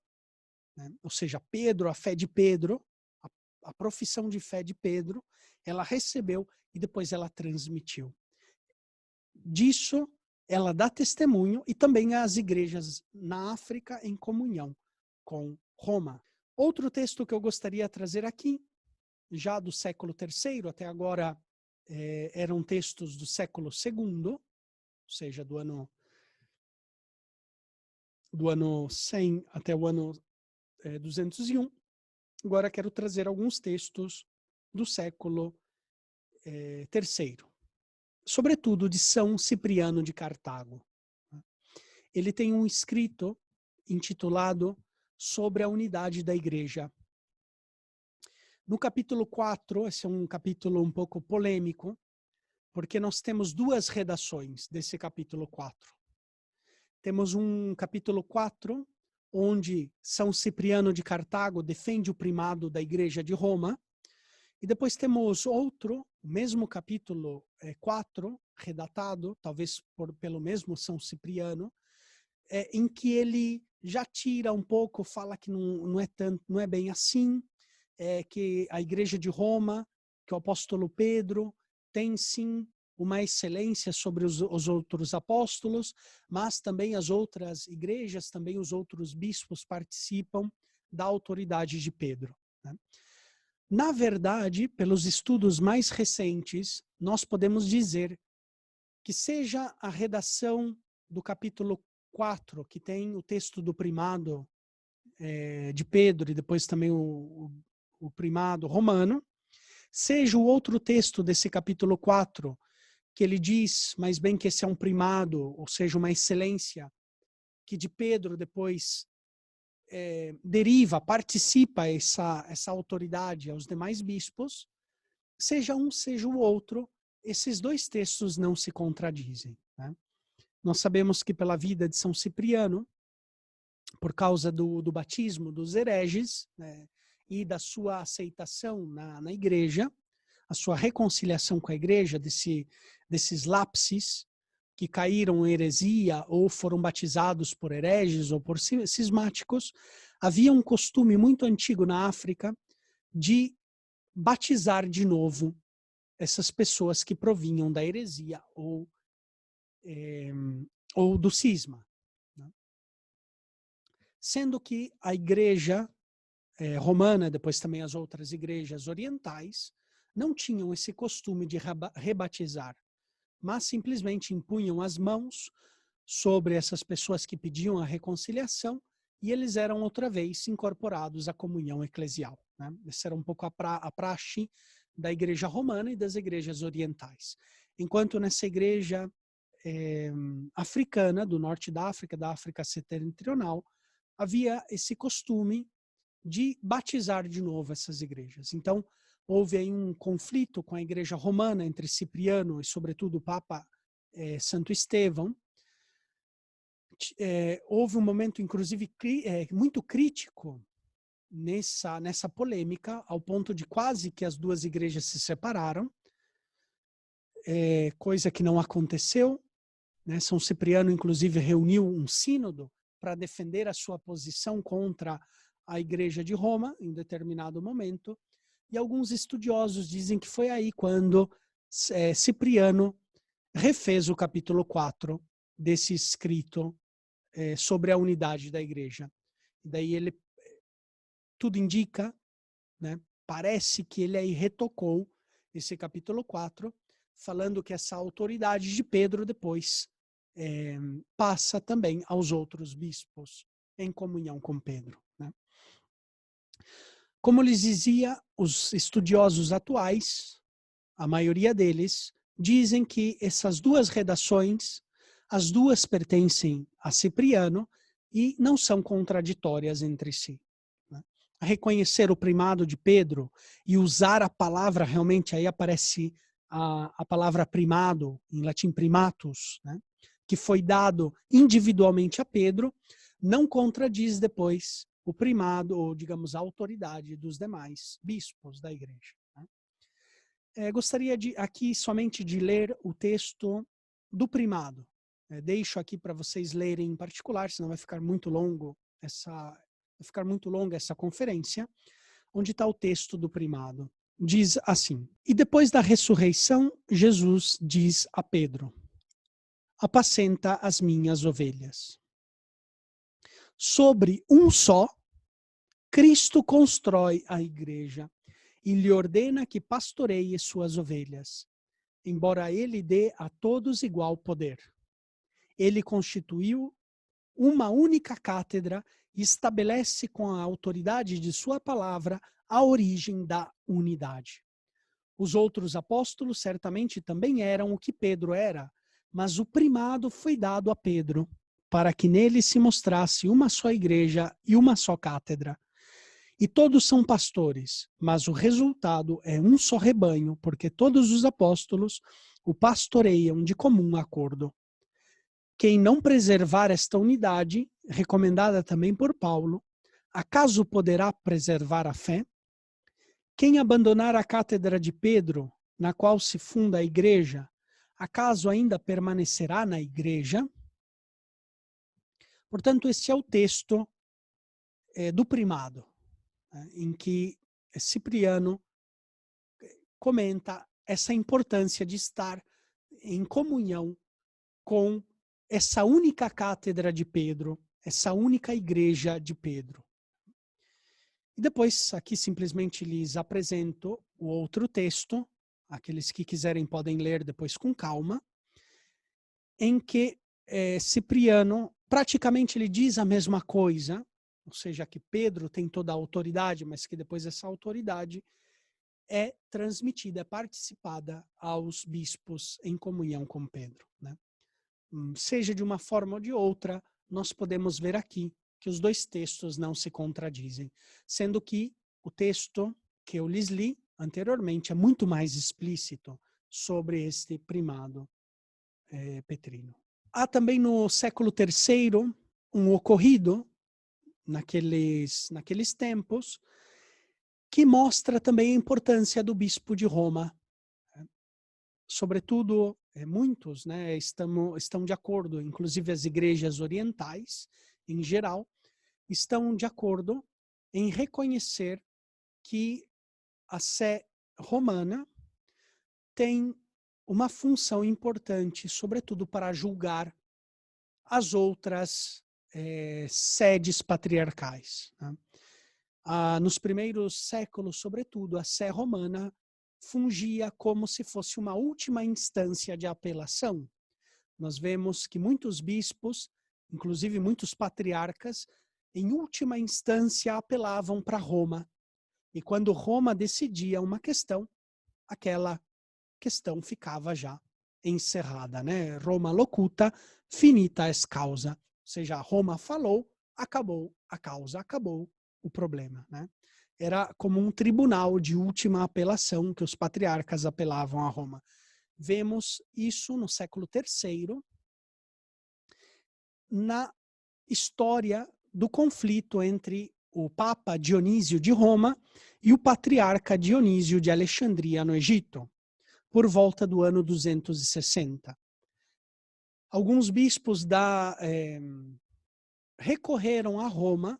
né? Ou seja, Pedro, a fé de Pedro, a profissão de fé de Pedro, ela recebeu e depois ela transmitiu. Disso, ela dá testemunho e também as igrejas na África em comunhão com Roma. Outro texto que eu gostaria de trazer aqui, já do século III, até agora eram textos do século II, ou seja, do ano 100 até o ano 201. Agora quero trazer alguns textos do século III, sobretudo de São Cipriano de Cartago. Ele tem um escrito intitulado Sobre a Unidade da Igreja. No capítulo 4, esse é um capítulo um pouco polêmico, porque nós temos duas redações desse capítulo 4. Temos um capítulo 4, onde São Cipriano de Cartago defende o primado da Igreja de Roma, e depois temos outro, o mesmo capítulo 4, redatado, talvez pelo mesmo São Cipriano, em que ele já tira um pouco, fala que não é bem assim, que a Igreja de Roma, que o apóstolo Pedro, tem sim uma excelência sobre os outros apóstolos, mas também as outras igrejas, também os outros bispos participam da autoridade de Pedro, né? Na verdade, pelos estudos mais recentes, nós podemos dizer que seja a redação do capítulo 4, que tem o texto do primado de Pedro e depois também o primado romano, seja o outro texto desse capítulo 4, que ele diz, mais bem que esse é um primado, ou seja, uma excelência, que de Pedro depois deriva, participa essa autoridade aos demais bispos, seja um, seja o outro, esses dois textos não se contradizem, né? Nós sabemos que pela vida de São Cipriano, por causa do batismo dos hereges, né, e da sua aceitação na igreja, a sua reconciliação com a igreja, desses lapses que caíram em heresia ou foram batizados por hereges ou por cismáticos, havia um costume muito antigo na África de batizar de novo essas pessoas que provinham da heresia ou do cisma, né? Sendo que a igreja romana, depois também as outras igrejas orientais, não tinham esse costume de rebatizar, mas simplesmente impunham as mãos sobre essas pessoas que pediam a reconciliação e eles eram outra vez incorporados à comunhão eclesial, né? Essa era um pouco a praxe da igreja romana e das igrejas orientais. Enquanto nessa igreja africana, do norte da África setentrional, havia esse costume de batizar de novo essas igrejas. Então, houve aí um conflito com a igreja romana entre Cipriano e, sobretudo, o Papa Santo Estevão. Houve um momento, inclusive, muito crítico nessa polêmica, ao ponto de quase que as duas igrejas se separaram, coisa que não aconteceu, né? São Cipriano, inclusive, reuniu um sínodo para defender a sua posição contra a Igreja de Roma, em determinado momento, e alguns estudiosos dizem que foi aí quando Cipriano refez o capítulo 4 desse escrito sobre a unidade da Igreja. E daí ele, tudo indica, né, parece que ele aí retocou esse capítulo 4, falando que essa autoridade de Pedro depois passa também aos outros bispos em comunhão com Pedro, né? Como lhes dizia, os estudiosos atuais, a maioria deles, dizem que essas duas redações, as duas pertencem a Cipriano e não são contraditórias entre si, né? Reconhecer o primado de Pedro e usar a palavra, realmente aí aparece a palavra primado, em latim primatus, né, que foi dado individualmente a Pedro, não contradiz depois o primado, ou digamos, a autoridade dos demais bispos da igreja, né? Gostaria aqui somente de ler o texto do primado. Deixo aqui para vocês lerem em particular, senão vai ficar muito longa essa conferência, onde está o texto do primado. Diz assim: E depois da ressurreição, Jesus diz a Pedro: apacenta as minhas ovelhas. Sobre um só, Cristo constrói a igreja e lhe ordena que pastoreie suas ovelhas, embora ele dê a todos igual poder. Ele constituiu uma única cátedra e estabelece com a autoridade de sua palavra a origem da unidade. Os outros apóstolos certamente também eram o que Pedro era, mas o primado foi dado a Pedro, para que nele se mostrasse uma só igreja e uma só cátedra. E todos são pastores, mas o resultado é um só rebanho, porque todos os apóstolos o pastoreiam de comum acordo. Quem não preservar esta unidade, recomendada também por Paulo, acaso poderá preservar a fé? Quem abandonar a cátedra de Pedro, na qual se funda a igreja, acaso ainda permanecerá na igreja? Portanto, este é o texto do primado, em que Cipriano comenta essa importância de estar em comunhão com essa única cátedra de Pedro, essa única igreja de Pedro. E depois, aqui simplesmente lhes apresento o outro texto, aqueles que quiserem podem ler depois com calma, em que Cipriano, praticamente ele diz a mesma coisa, ou seja, que Pedro tem toda a autoridade, mas que depois essa autoridade é transmitida, é participada aos bispos em comunhão com Pedro, né? Seja de uma forma ou de outra, nós podemos ver aqui que os dois textos não se contradizem, sendo que o texto que eu lhes li anteriormente é muito mais explícito sobre este primado petrino. Há também no século III um ocorrido naqueles tempos que mostra também a importância do bispo de Roma. Sobretudo, muitos, né, estão de acordo, inclusive as igrejas orientais, em geral, estão de acordo em reconhecer que a Sé romana tem uma função importante, sobretudo para julgar as outras sedes patriarcais, né? Nos primeiros séculos, sobretudo, a Sé romana fungia como se fosse uma última instância de apelação. Nós vemos que muitos bispos, inclusive muitos patriarcas, em última instância apelavam para Roma. E quando Roma decidia uma questão, aquela questão ficava já encerrada, né? Roma locuta, finita est causa. Ou seja, Roma falou, acabou a causa, acabou o problema, né? Era como um tribunal de última apelação que os patriarcas apelavam a Roma. Vemos isso no século III, na história do conflito entre o Papa Dionísio de Roma e o Patriarca Dionísio de Alexandria, no Egito, por volta do ano 260. Alguns bispos recorreram a Roma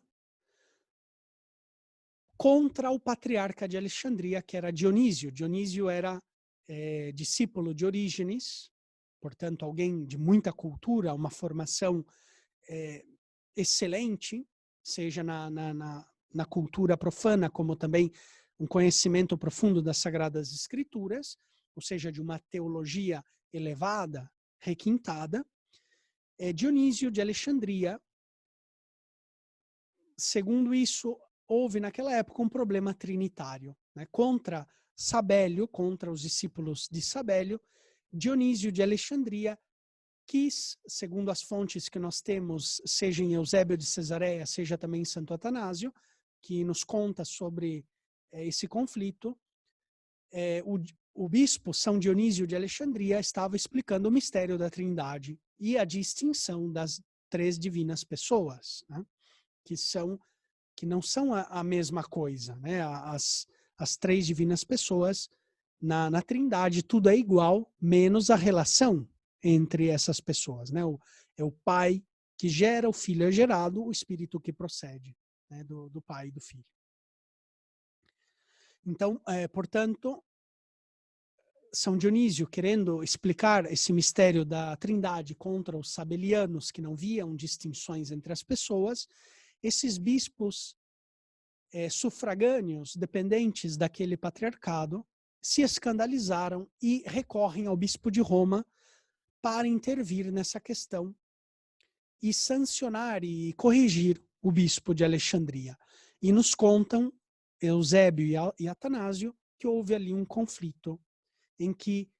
contra o Patriarca de Alexandria, que era Dionísio. Dionísio era discípulo de Orígenes, portanto, alguém de muita cultura, uma formação excelente, seja na cultura profana, como também um conhecimento profundo das Sagradas Escrituras, ou seja, de uma teologia elevada, requintada. Dionísio de Alexandria, segundo isso, houve naquela época um problema trinitário, né? Contra Sabélio, contra os discípulos de Sabélio, Dionísio de Alexandria quis, segundo as fontes que nós temos, seja em Eusébio de Cesareia, seja também em Santo Atanásio, que nos conta sobre esse conflito, o bispo São Dionísio de Alexandria estava explicando o mistério da Trindade e a distinção das três divinas pessoas, né? que não são a mesma coisa, né? As três divinas pessoas na Trindade tudo é igual, menos a relação entre essas pessoas, né? É o Pai que gera, o Filho é gerado, o Espírito que procede, né? do Pai e do Filho. Então, portanto, São Dionísio, querendo explicar esse mistério da Trindade contra os sabelianos, que não viam distinções entre as pessoas, esses bispos sufragâneos, dependentes daquele patriarcado, se escandalizaram e recorrem ao bispo de Roma para intervir nessa questão e sancionar e corrigir o bispo de Alexandria. E nos contam, Eusébio e Atanásio, que houve ali um conflito em que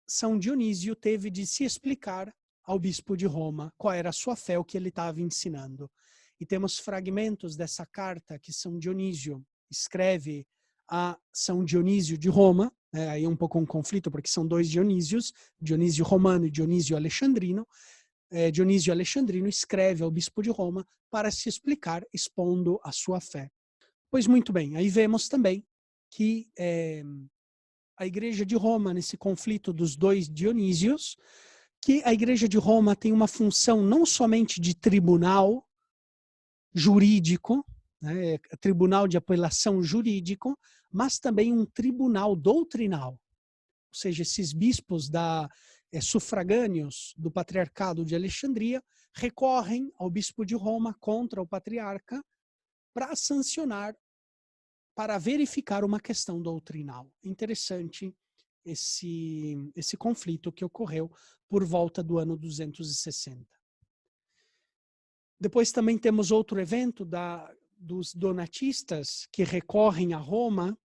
São Dionísio teve de se explicar ao bispo de Roma qual era a sua fé, o que ele estava ensinando. E temos fragmentos dessa carta que São Dionísio escreve a São Dionísio de Roma, aí é um pouco um conflito, porque são dois Dionísios, Dionísio romano e Dionísio alexandrino. Dionísio alexandrino escreve ao bispo de Roma para se explicar, expondo a sua fé. Pois muito bem, aí vemos também que a Igreja de Roma, nesse conflito dos dois Dionísios, que a Igreja de Roma tem uma função não somente de tribunal jurídico, né, tribunal de apelação jurídico, mas também um tribunal doutrinal. ou seja, esses bispos sufragâneos do Patriarcado de Alexandria, recorrem ao bispo de Roma contra o patriarca para sancionar, para verificar uma questão doutrinal. Interessante esse conflito que ocorreu por volta do ano 260. Depois também temos outro evento dos donatistas que recorrem a Roma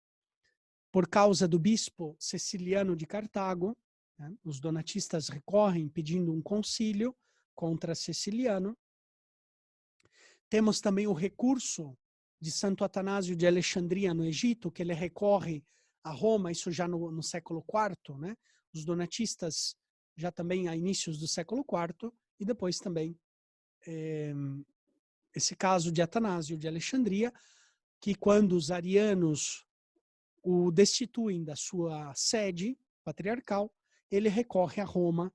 por causa do bispo Ceciliano de Cartago, né? Os donatistas recorrem pedindo um concílio contra Ceciliano. Temos também o recurso de Santo Atanásio de Alexandria, no Egito, que ele recorre a Roma, isso já no século IV, né? Os donatistas já também a inícios do século IV, e depois também esse caso de Atanásio de Alexandria, que quando os arianos o destituem da sua sede patriarcal, ele recorre a Roma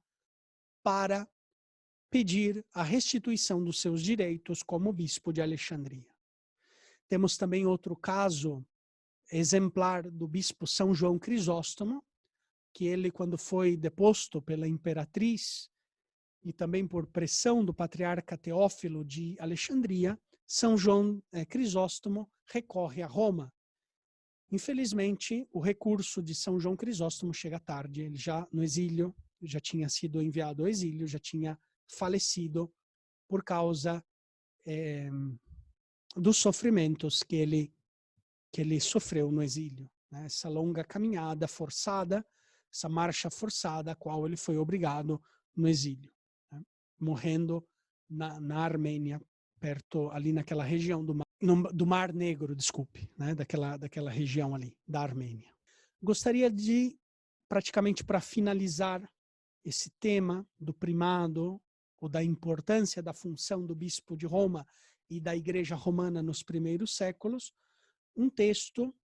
para pedir a restituição dos seus direitos como bispo de Alexandria. Temos também outro caso exemplar do bispo São João Crisóstomo, que ele, quando foi deposto pela imperatriz e também por pressão do patriarca Teófilo de Alexandria, São João Crisóstomo recorre a Roma. Infelizmente, o recurso de São João Crisóstomo chega tarde. Ele já no exílio, já tinha sido enviado ao exílio, já tinha falecido por causa dos sofrimentos que ele sofreu no exílio, né? Essa longa caminhada forçada, essa marcha forçada, a qual ele foi obrigado no exílio, né? Morrendo na Armênia, perto ali naquela região do Mar Negro, desculpe, né? daquela região ali, da Armênia. Gostaria de, praticamente para finalizar esse tema do primado, ou da importância da função do bispo de Roma e da Igreja Romana nos primeiros séculos, um texto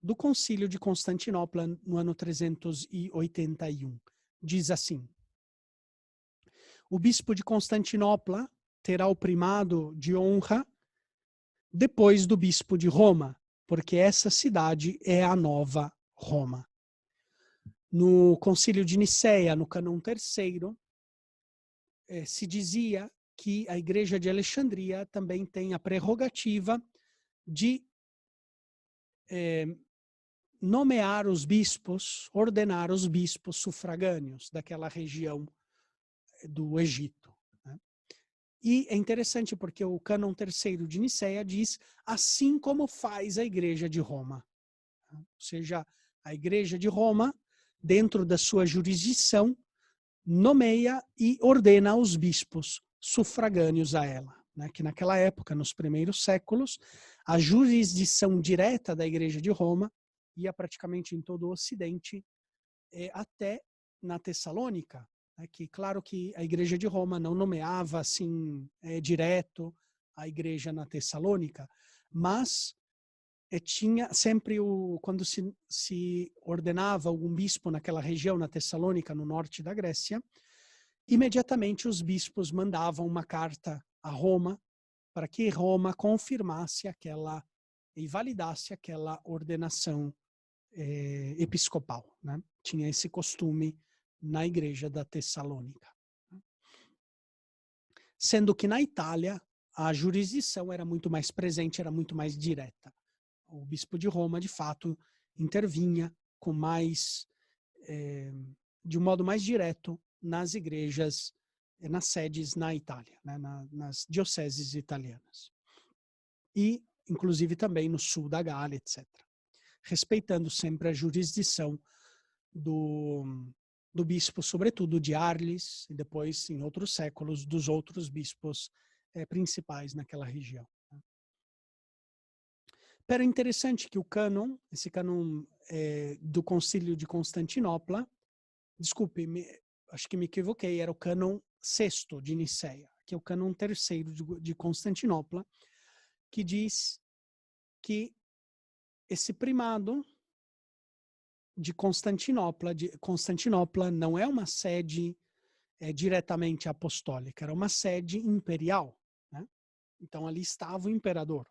do Concílio de Constantinopla no ano 381. Diz assim: o bispo de Constantinopla terá o primado de honra depois do bispo de Roma, porque essa cidade é a nova Roma. No Concílio de Nicéia, no cânon terceiro, se dizia que a Igreja de Alexandria também tem a prerrogativa de nomear os bispos, ordenar os bispos sufragâneos daquela região do Egito, né? E é interessante porque o cânon terceiro de Nicéia diz assim como faz a Igreja de Roma. Ou seja, a Igreja de Roma, dentro da sua jurisdição, nomeia e ordena os bispos sufragâneos a ela, né? Que naquela época, nos primeiros séculos, a jurisdição direta da Igreja de Roma ia praticamente em todo o Ocidente, até na Tessalônica, né? Que claro que a Igreja de Roma não nomeava assim direto a Igreja na Tessalônica, mas tinha sempre quando se ordenava algum bispo naquela região, na Tessalônica, no norte da Grécia, imediatamente os bispos mandavam uma carta a Roma para que Roma confirmasse e validasse aquela ordenação episcopal, né? Tinha esse costume na igreja da Tessalônica. Sendo que na Itália a jurisdição era muito mais presente, era muito mais direta. O bispo de Roma, de fato, intervinha com de um modo mais direto nas igrejas, nas sedes na Itália, né? Nas dioceses italianas. E, inclusive, também no sul da Gália, etc. Respeitando sempre a jurisdição do bispo, sobretudo de Arles, e depois, em outros séculos, dos outros bispos principais naquela região. Pero é interessante que esse cânon do Concílio de Constantinopla, desculpe, acho que me equivoquei, era o cânon sexto de Nicéia, que é o cânon terceiro de Constantinopla, que diz que esse primado de Constantinopla não é uma sede diretamente apostólica, era uma sede imperial, né? Então ali estava o imperador.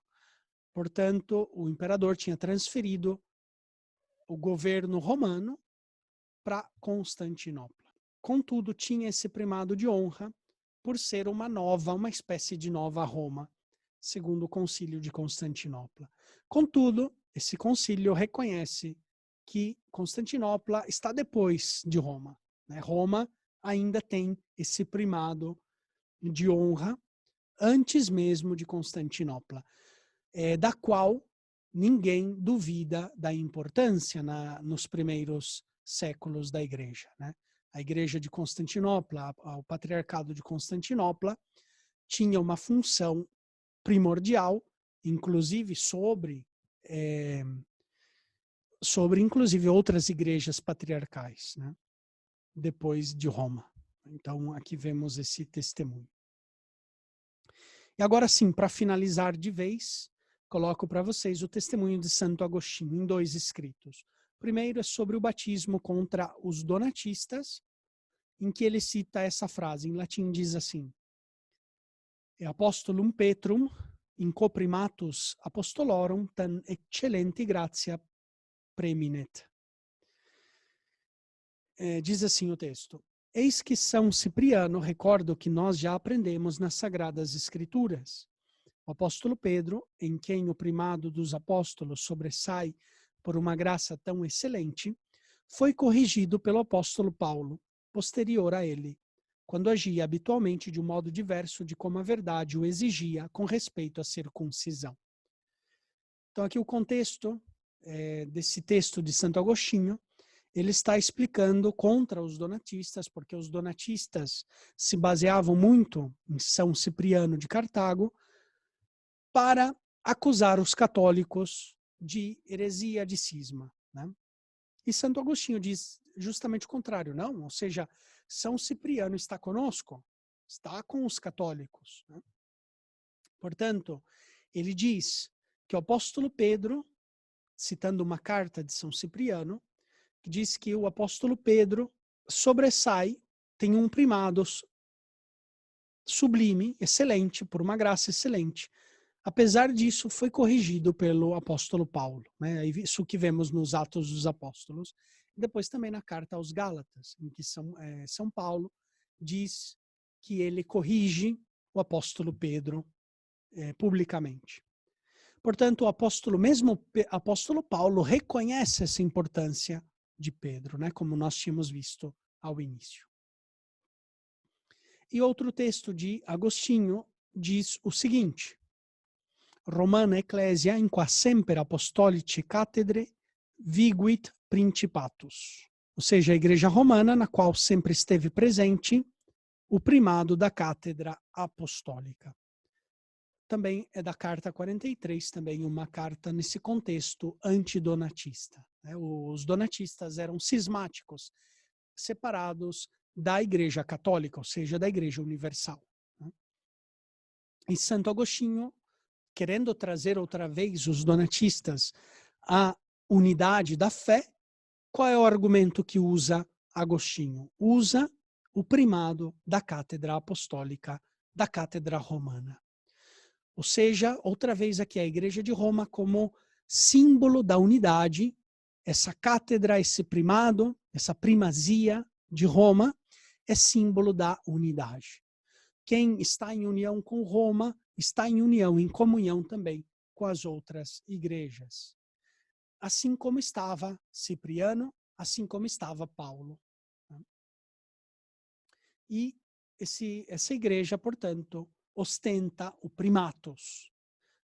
Portanto, o imperador tinha transferido o governo romano para Constantinopla. Contudo, tinha esse primado de honra por ser uma espécie de nova Roma, segundo o Concílio de Constantinopla. Contudo, esse concílio reconhece que Constantinopla está depois de Roma, né? Roma ainda tem esse primado de honra antes mesmo de Constantinopla, da qual ninguém duvida da importância nos primeiros séculos da igreja, né? A igreja de Constantinopla, o patriarcado de Constantinopla, tinha uma função primordial, inclusive sobre inclusive outras igrejas patriarcais, né? Depois de Roma. Então, aqui vemos esse testemunho. E agora sim, para finalizar de vez, coloco para vocês o testemunho de Santo Agostinho em 2 escritos. O primeiro é sobre o batismo contra os donatistas, em que ele cita essa frase, em latim diz assim: E apostolum Petrum, in coprimatus apostolorum, tan excellenti gratia preminet. Diz assim o texto: Eis que São Cipriano, recordo que nós já aprendemos nas Sagradas Escrituras. O apóstolo Pedro, em quem o primado dos apóstolos sobressai por uma graça tão excelente, foi corrigido pelo apóstolo Paulo, posterior a ele, quando agia habitualmente de um modo diverso de como a verdade o exigia com respeito à circuncisão. Então, aqui o contexto desse texto de Santo Agostinho, ele está explicando contra os donatistas, porque os donatistas se baseavam muito em São Cipriano de Cartago para acusar os católicos de heresia, de cisma, né? E Santo Agostinho diz justamente o contrário, não? Ou seja, São Cipriano está conosco, está com os católicos, né? Portanto, ele diz que o apóstolo Pedro, citando uma carta de São Cipriano, que diz que o apóstolo Pedro sobressai, tem um primado sublime, excelente, por uma graça excelente. Apesar disso, foi corrigido pelo apóstolo Paulo, né? Isso que vemos nos Atos dos Apóstolos. E depois também na carta aos Gálatas, em que São Paulo diz que ele corrige o apóstolo Pedro publicamente. Portanto, o apóstolo Paulo reconhece essa importância de Pedro, né? Como nós tínhamos visto ao início. E outro texto de Agostinho diz o seguinte: Romana Ecclesia in qua semper apostolici cathedre viguit principatus. Ou seja, a igreja romana na qual sempre esteve presente o primado da cátedra apostólica. Também é da carta 43, também uma carta nesse contexto antidonatista, né? Os donatistas eram cismáticos, separados da igreja católica, ou seja, da igreja universal, né? E Santo Agostinho, querendo trazer outra vez os donatistas à unidade da fé, qual é o argumento que usa Agostinho? Usa o primado da cátedra apostólica, da cátedra romana. Ou seja, outra vez aqui a Igreja de Roma como símbolo da unidade, essa cátedra, esse primado, essa primazia de Roma é símbolo da unidade. Quem está em união com Roma está em união, em comunhão também com as outras igrejas. Assim como estava Cipriano, assim como estava Paulo. E essa igreja, portanto, ostenta o primatus.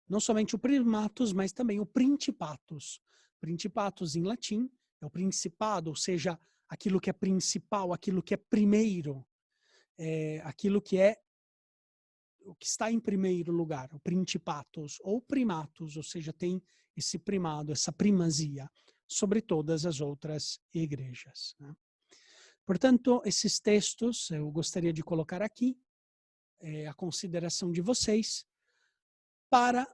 Não somente o primatus, mas também o principatus. Principatus em latim é o principado, ou seja, aquilo que é principal, aquilo que é primeiro, aquilo que é o que está em primeiro lugar, o principatus ou primatus, ou seja, tem esse primado, essa primazia sobre todas as outras igrejas, né? Portanto, esses textos eu gostaria de colocar aqui a consideração de vocês para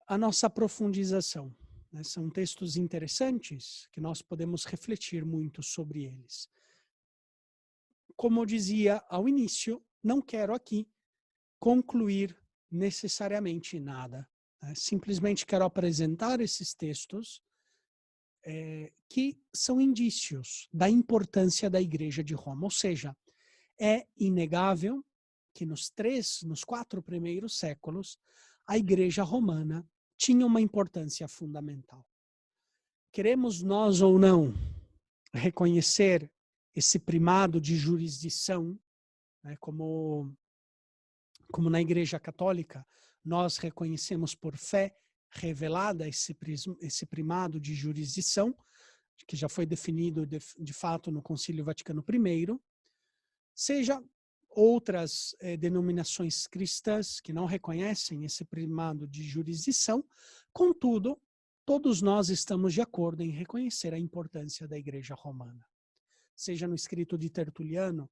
a nossa profundização, né? São textos interessantes que nós podemos refletir muito sobre eles. Como eu dizia ao início, não quero aqui concluir necessariamente nada, né? Simplesmente quero apresentar esses textos que são indícios da importância da Igreja de Roma. Ou seja, é inegável que nos 4 primeiros séculos, a Igreja Romana tinha uma importância fundamental. Queremos nós ou não reconhecer esse primado de jurisdição, né, como na Igreja Católica, nós reconhecemos por fé revelada esse primado de jurisdição, que já foi definido de fato no Concílio Vaticano I, seja outras denominações cristãs que não reconhecem esse primado de jurisdição, contudo, todos nós estamos de acordo em reconhecer a importância da Igreja Romana. Seja no escrito de Tertuliano,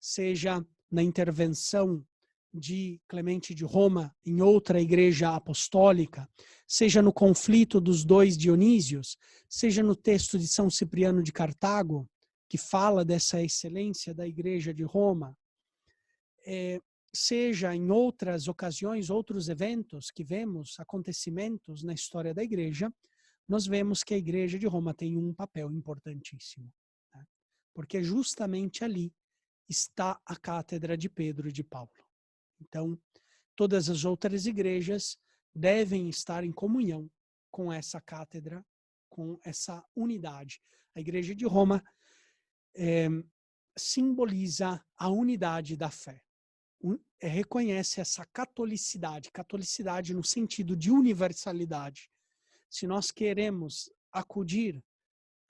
seja na intervenção de Clemente de Roma em outra igreja apostólica, seja no conflito dos 2 Dionísios, seja no texto de São Cipriano de Cartago, que fala dessa excelência da Igreja de Roma, seja em outras ocasiões, outros eventos que vemos, acontecimentos na história da Igreja, nós vemos que a Igreja de Roma tem um papel importantíssimo, né? Porque justamente ali está a cátedra de Pedro e de Paulo. Então, todas as outras igrejas devem estar em comunhão com essa cátedra, com essa unidade. A Igreja de Roma simboliza a unidade da fé. Reconhece essa catolicidade no sentido de universalidade. Se nós queremos acudir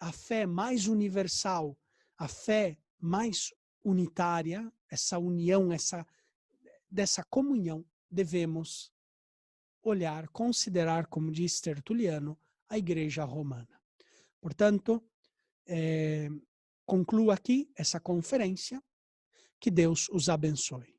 à fé mais universal, à fé mais unitária, essa união, dessa comunhão, devemos olhar, considerar, como diz Tertuliano, a Igreja Romana. Portanto, concluo aqui essa conferência. Que Deus os abençoe.